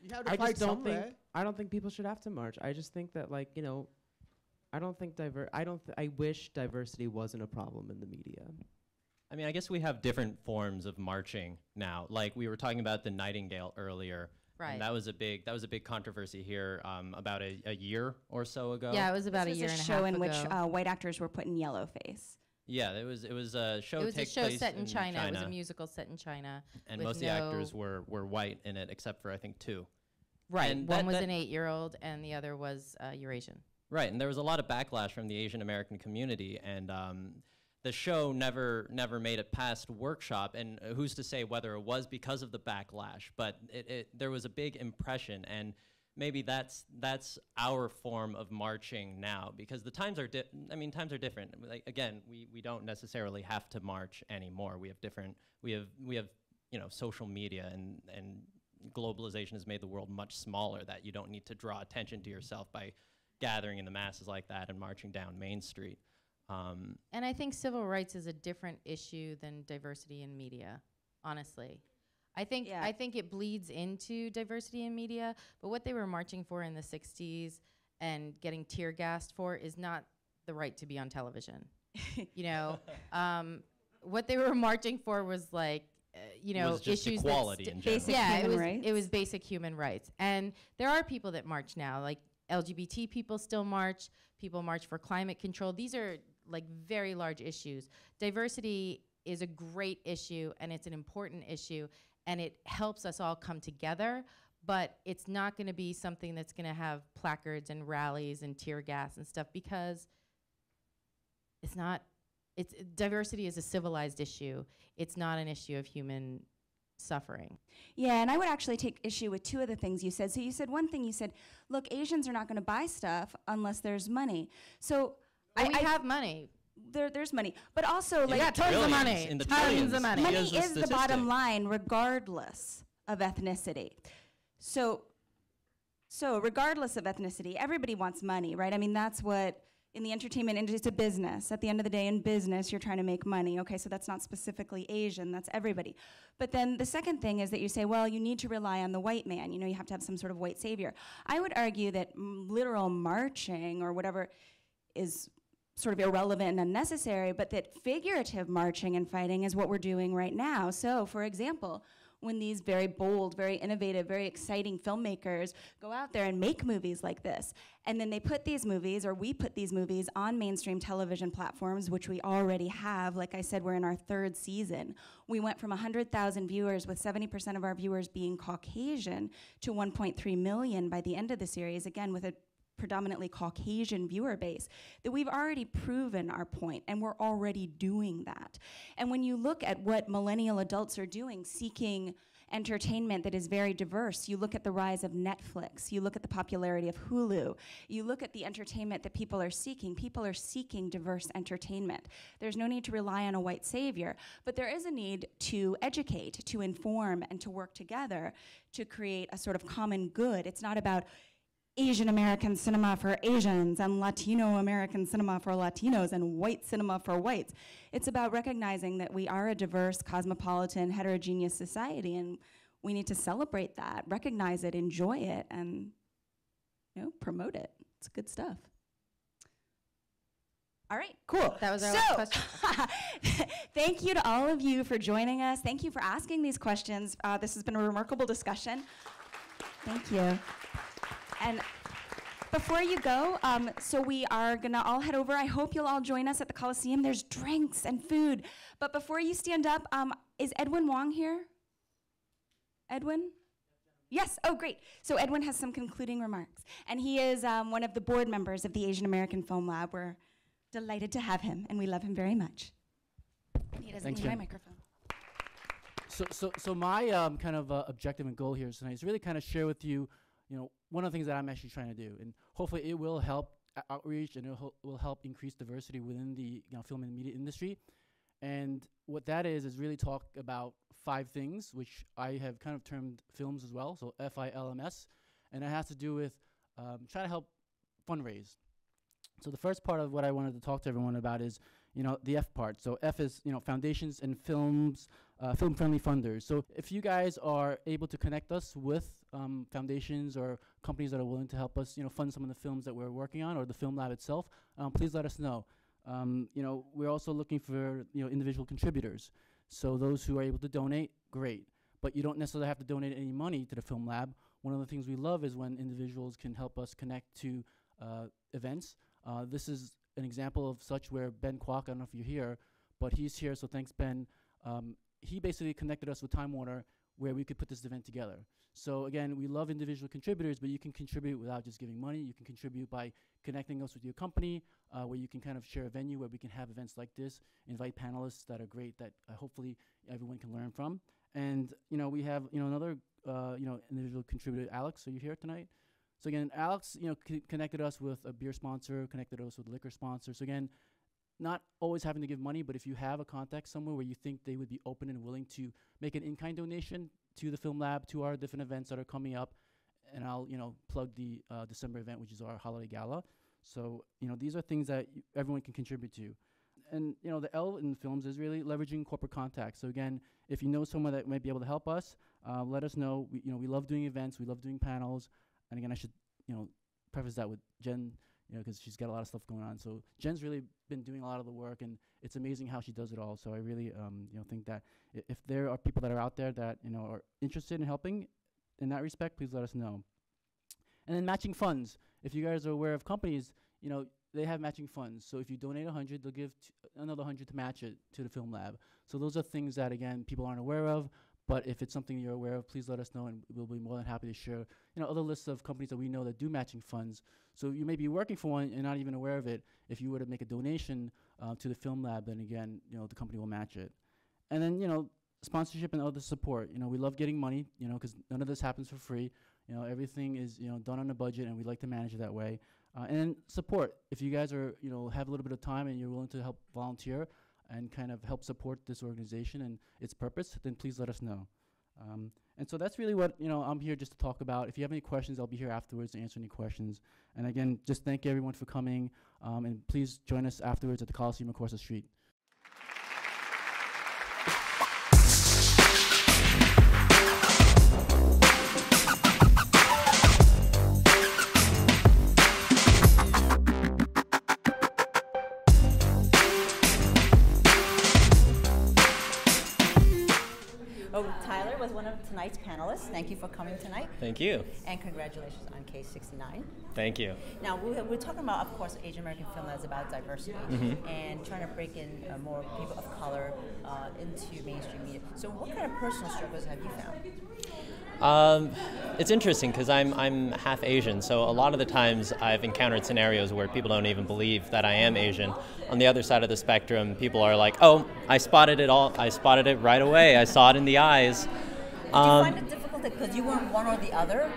You have to fight somewhere. I don't think people should have to march. I just think that I don't think I wish diversity wasn't a problem in the media. I mean, I guess we have different forms of marching now. Like we were talking about the Nightingale earlier. Right. And that was a big controversy here about a year or so ago. Yeah, it was about a year and a half show in ago. which white actors were put in yellow face. Yeah, it was a show. It was a take show place set in China. It was a musical set in China. And with most of the actors were white in it, except for I think 2. Right. And One was an 8-year-old, and the other was Eurasian. Right, and there was a lot of backlash from the Asian American community, and the show never made it past workshop. And who's to say whether it was because of the backlash? But there was a big impression, and maybe that's our form of marching now, because the times are times are different. Like, again, we don't necessarily have to march anymore. We have social media and globalization has made the world much smaller, that you don't need to draw attention to yourself by gathering in the masses like that and marching down Main Street. And I think civil rights is a different issue than diversity in media, honestly. I think it bleeds into diversity in media, but what they were marching for in the 60s and getting tear gassed for is not the right to be on television. What they were marching for was like, was just issues equality in general. basic human rights. It was basic human rights. And there are people that march now, like LGBT people still march, people march for climate control. These are like very large issues. Diversity is a great issue, and it's an important issue, and it helps us all come together, but it's not gonna be something that's gonna have placards and rallies and tear gas and stuff, because diversity is a civilized issue. It's not an issue of human suffering. Yeah, and I would actually take issue with 2 of the things you said. So you said one thing, you said, look, Asians are not going to buy stuff unless there's money. So I have money. There's money. But also, like, got tons of money. In the Tons trillions. of money. money Here's the is the bottom statistic. line regardless of ethnicity. So regardless of ethnicity, everybody wants money, right? I mean, that's what, in the entertainment industry, it's a business. At the end of the day, in business, you're trying to make money. Okay, so that's not specifically Asian, that's everybody. But then the second thing is that you say, well, you need to rely on the white man. You have to have some sort of white savior. I would argue that literal marching or whatever is sort of irrelevant and unnecessary, but that figurative marching and fighting is what we're doing right now. So, for example, when these very bold, very innovative, very exciting filmmakers go out there and make movies like this, and then they put these movies, or we put these movies on mainstream television platforms, which we already have. Like I said, we're in our 3rd season. We went from 100,000 viewers, with 70% of our viewers being Caucasian, to 1.3 million by the end of the series, again, with a predominantly Caucasian viewer base, that we've already proven our point, and we're already doing that. And when you look at what millennial adults are doing, seeking entertainment that is very diverse, you look at the rise of Netflix, you look at the popularity of Hulu, you look at the entertainment that people are seeking diverse entertainment. There's no need to rely on a white savior, but there is a need to educate, to inform, and to work together to create a sort of common good. It's not about Asian American cinema for Asians and Latino American cinema for Latinos and white cinema for whites. It's about recognizing that we are a diverse, cosmopolitan, heterogeneous society, and we need to celebrate that, recognize it, enjoy it, and promote it. It's good stuff. All right, cool. That was our last question. Thank you to all of you for joining us. Thank you for asking these questions. This has been a remarkable discussion. Thank you. And before you go, so we are gonna all head over. I hope you'll all join us at the Coliseum. There's drinks and food. But before you stand up, is Edwin Wong here? Edwin? Yes, oh great. So Edwin has some concluding remarks. And he is one of the board members of the Asian American Film Lab. We're delighted to have him, and we love him very much. He doesn't need my microphone. So my kind of objective and goal here tonight is really kind of share with you, one of the things that I'm actually trying to do, and hopefully it will help outreach, and it will help increase diversity within the film and media industry. And what that is really talk about 5 things, which I have kind of termed films as well, so FILMS, and it has to do with trying to help fundraise. So the first part of what I wanted to talk to everyone about is, the F part. So F is, foundations and films, film-friendly funders. So if you guys are able to connect us with foundations or companies that are willing to help us, fund some of the films that we're working on, or the Film Lab itself, please let us know. We're also looking for, individual contributors. So those who are able to donate, great. But you don't necessarily have to donate any money to the Film Lab. one of the things we love is when individuals can help us connect to events. This is an example of such where Ben Kwok, I don't know if you're here, but he's here, so thanks, Ben. He basically connected us with Time Warner where we could put this event together. So again, we love individual contributors, but you can contribute without just giving money. You can contribute by connecting us with your company, where you can kind of share a venue where we can have events like this, invite panelists that are great that hopefully everyone can learn from. And we have another individual contributor, Alex. Are you here tonight? So again, Alex connected us with a beer sponsor, connected us with a liquor sponsor. So again, not always having to give money, but if you have a contact somewhere where you think they would be open and willing to make an in-kind donation to the Film Lab, to our different events that are coming up, and I'll plug the December event, which is our holiday gala. So these are things that everyone can contribute to. And the L in films is really leveraging corporate contacts. So again, if you know someone that might be able to help us, let us know. We love doing events, we love doing panels, and again, I should preface that with Jen, because she's got a lot of stuff going on. So Jen's really been doing a lot of the work, and it's amazing how she does it all. So I really think that if there are people that are out there that are interested in helping in that respect, please let us know. And then matching funds. If you guys are aware of companies, they have matching funds. So if you donate 100, they'll give another 100 to match it to the Film Lab. So those are things that, again, people aren't aware of. But if it's something you're aware of, please let us know, and we'll be more than happy to share other lists of companies that we know that do matching funds. So you may be working for one and not even aware of it. If you were to make a donation to the Film Lab, then again, the company will match it. And then, sponsorship and other support. We love getting money, because none of this happens for free. Everything is, done on a budget, and we like to manage it that way. And then support. If you guys are, have a little bit of time and you're willing to help volunteer and kind of help support this organization and its purpose, then please let us know. And so that's really what I'm here just to talk about. If you have any questions, I'll be here afterwards to answer any questions. And again, just thank everyone for coming, and please join us afterwards at the Coliseum across the street. Tyler was one of tonight's panelists. Thank you for coming tonight. Thank you. And congratulations on Case 69. Thank you. Now, we're talking about, of course, Asian American film as about diversity and trying to break in more people of color into mainstream media. So what kind of personal struggles have you found? It's interesting because I'm half Asian, so a lot of the times I've encountered scenarios where people don't even believe that I am Asian. On the other side of the spectrum, people are like, "Oh, I spotted it all. I spotted it right away. I saw it in the eyes." Did you find it difficult because you weren't one or the other?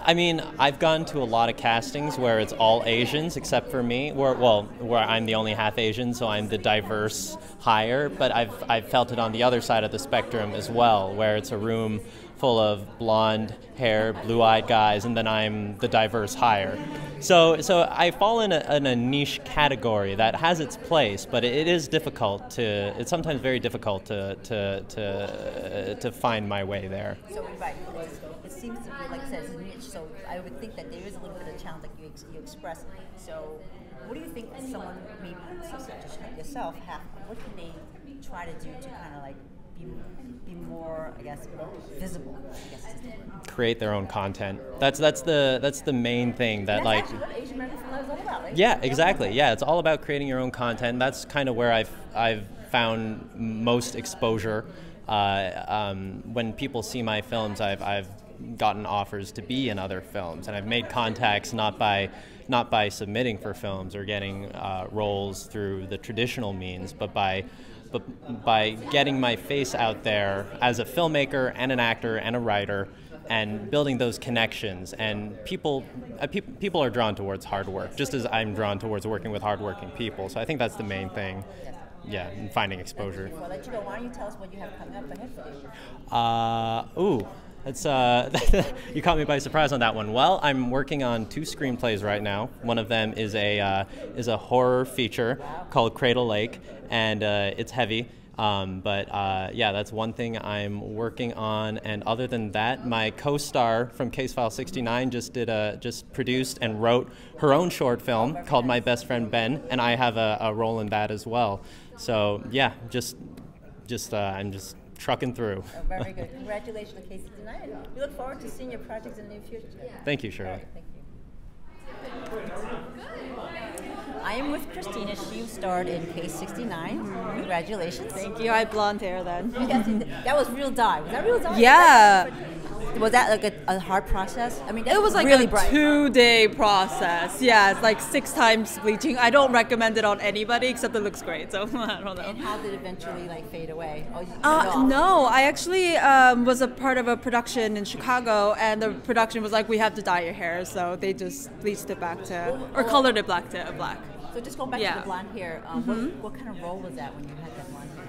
I mean, I've gone to a lot of castings where it's all Asians except for me, where I'm the only half Asian, so I'm the diverse hire. But I've felt it on the other side of the spectrum as well, where it's a room full of blonde hair, blue-eyed guys, and then I'm the diverse hire. So I fall in a niche category that has its place, but it is difficult to. It's sometimes very difficult to find my way there. So right, it seems to be, like I said, it's a niche. So I would think that there is a little bit of challenge, like you express. So what do you think someone maybe such as yourself have? What can they try to do to kind of like be more, I guess, more visible? I guess is the word. Create their own content. That's the main thing that that's like. Actually what Asian American film is all about, right? Yeah, exactly. Yeah, it's all about creating your own content. That's kind of where I've found most exposure. When people see my films, I've gotten offers to be in other films, and I've made contacts not by submitting for films or getting roles through the traditional means, but by getting my face out there as a filmmaker and an actor and a writer, and building those connections. And people are drawn towards hard work, just as I'm drawn towards working with hardworking people. So I think that's the main thing. Yeah, and finding exposure. Well, let you go. Why don't you tell us what you have coming up ahead for you? That's you caught me by surprise on that one. Well, I'm working on 2 screenplays right now. One of them is a horror feature called Cradle Lake, and it's heavy. Yeah, that's one thing I'm working on. And other than that, my co-star from Case File 69 just produced and wrote her own short film called My Best Friend Ben, and I have a role in that as well. So yeah, I'm just trucking through. Oh, very good. Congratulations, Casey, tonight. We look forward to seeing your projects in the near future. Thank you, Shirley. All right, thank you. I am with Christina. She starred in Case 69. Congratulations. Thank you. I had blonde hair then. That was real dye. Was that real dye? Yeah. Was that like a hard process? I mean, It was like really a bright. 2-day process. Yeah, it's like 6 times bleaching. I don't recommend it on anybody except it looks great. So I don't know. And how did it eventually like fade away? Oh, you cut it off. No, I actually was a part of a production in Chicago, and the production was like, we have to dye your hair, so they just bleached it back to, or colored it black to black. So just going back to the blonde hair, what kind of role was that when you had that blonde hair?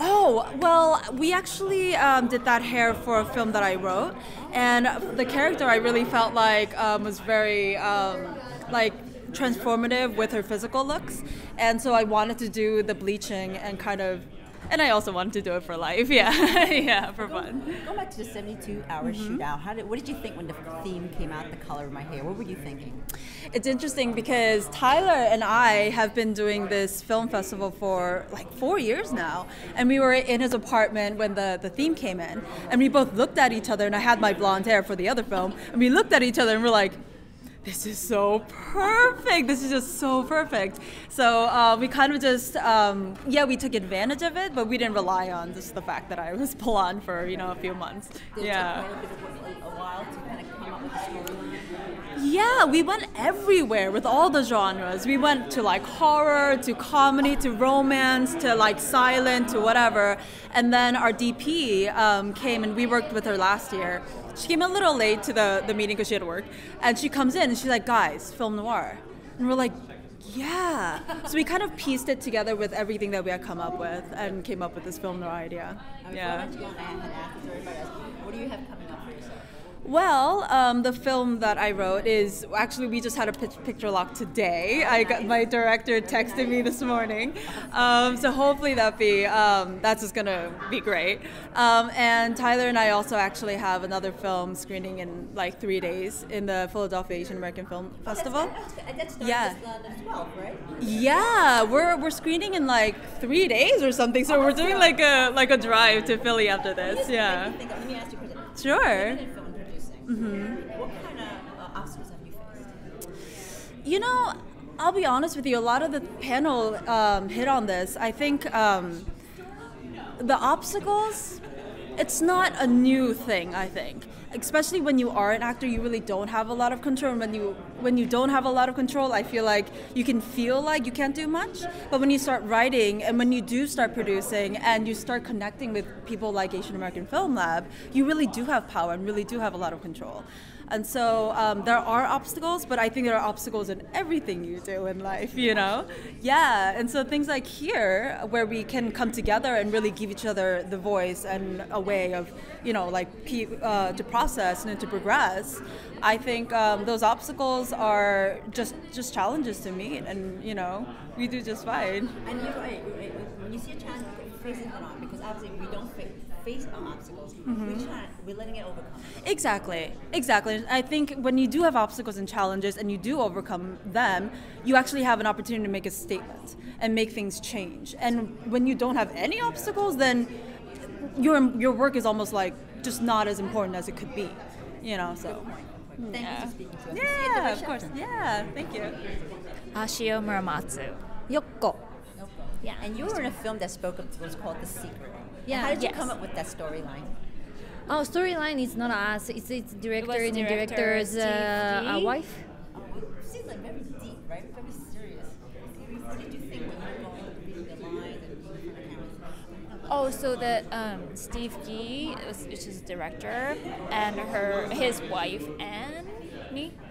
Oh, well, we actually did that hair for a film that I wrote, and the character I really felt like was very like transformative with her physical looks, and so I wanted to do the bleaching and kind of, and I also wanted to do it for life, yeah, yeah, for fun. Go back to the 72-hour shootout. What did you think when the theme came out, the color of my hair? What were you thinking? It's interesting because Tyler and I have been doing this film festival for like 4 years now, and we were in his apartment when the theme came in, and we both looked at each other, and I had my blonde hair for the other film, and we looked at each other and we're like, this is so perfect. This is just so perfect. So we kind of just, we took advantage of it, but we didn't rely on just the fact that I was blonde for, a few months. Did it take a while to kind of come up with the storyline? Yeah, we went everywhere with all the genres. We went to like horror, to comedy, to romance, to like silent, to whatever. And then our DP came, and we worked with her last year. She came a little late to the meeting because she had to work. And she comes in and she's like, guys, film noir. And we're like, yeah. So we kind of pieced it together with everything that we had come up with and came up with this film noir idea. Yeah. What do you have coming up for yourself? Well, the film that I wrote is, actually we just had a picture lock today. I got my director texted me this morning. So hopefully that's just gonna be great. And Tyler and I also actually have another film screening in like 3 days in the Philadelphia Asian American Film Festival. That's Yeah. the 12th, right? Yeah, we're screening in like 3 days or something. So we're doing like a drive to Philly after this. Yeah. Let me ask you a question. Sure. What kind of obstacles have you faced? I'll be honest with you, a lot of the panel hit on this. I think the obstacles, it's not a new thing, I think. Especially when you are an actor, you really don't have a lot of control. And when you don't have a lot of control, I feel like you can feel like you can't do much. But when you start writing and when you do start producing and you start connecting with people like Asian American Film Lab, you really do have power and really do have a lot of control. And so there are obstacles, but I think there are obstacles in everything you do in life, Yeah, and so things like here, where we can come together and really give each other the voice and a way of, to process and to progress, I think those obstacles are just challenges to meet, and, we do just fine. And you're right. When you see a challenge, face it head on, because obviously we don't face obstacles. We're letting it overcome. Exactly. I think when you do have obstacles and challenges and you do overcome them, you actually have an opportunity to make a statement and make things change. And when you don't have any obstacles, then your work is almost like just not as important as it could be, so. Thank you for speaking to us. Yeah, of course. Yeah, thank you. Ashio Muramatsu. Yokko. Yeah. And you were in a film that was called The Secret. Yeah. How did you come up with that storyline? Oh, storyline is not us. It's director and the director's wife. It seems like very deep, right? Very serious. What did you think when you were going reading the lines and being in front of cameras? Oh, so that Steve Gee, which is the director, and his wife Anne.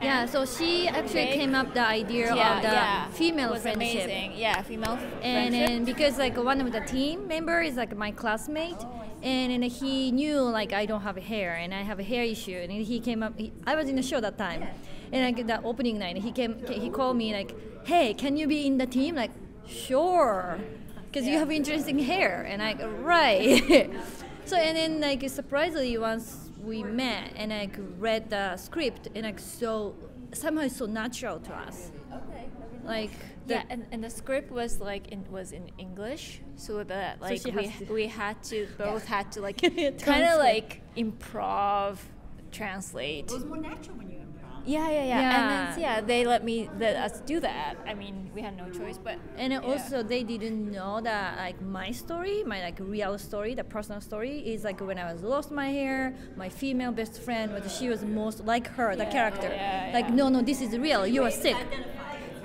Yeah, so she actually came up the idea of the female friendship. Amazing. Yeah, female and friendship. then because like one of the team member is like my classmate, and he knew like I don't have hair and I have a hair issue, and he came up. I was in the show that time, and like the opening night, he called me like, hey, can you be in the team? Like, sure, because you have interesting hair, and I go, right. So and then like surprisingly once we met and I read the script and like somehow it's so natural to us. Okay, very Like yeah, and the script was like was in English, so that like we had to both had to like kind of like improv, translate. It was more natural when you improv. Yeah. And then they let us do that. I mean, we had no choice, but and also they didn't know that like my story, my like real story, the personal story is like when I was lost my hair, my female best friend she was most like her, the character. Like no, this is real. You are sick.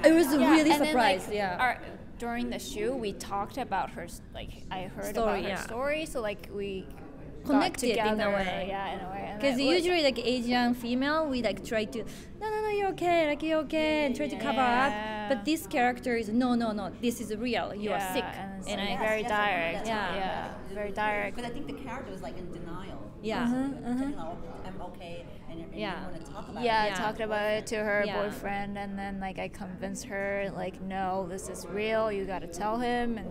I was really surprised. Then, like, during the shoot, we talked about her. Like I heard about her story, so like we connected in a way. Yeah, in a way. Because usually like Asian female, we like try to no, you're okay, like you're okay, and try to cover up. But this character is no, this is real. You are sick, and very direct. Yeah, very direct. Because I think the character was like in denial. Yeah. I'm okay, and you want to talk about it. I talked about it to her boyfriend, and then like I convinced her like, no, this is real. You got to tell him, and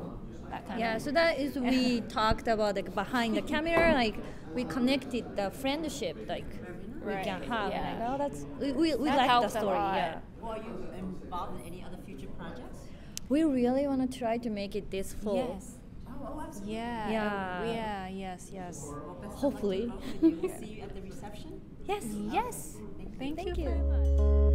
that kind of. So that is we talked about like behind the camera, like we connected the friendship, like we can have. Like, oh, that's we like the story. Yeah. Well, are you involved in any other future projects? We really want to try to make it this fall. Yes. Oh, absolutely. Yes. Hopefully. We'll see you at the reception. Yes. Thank you. Very much.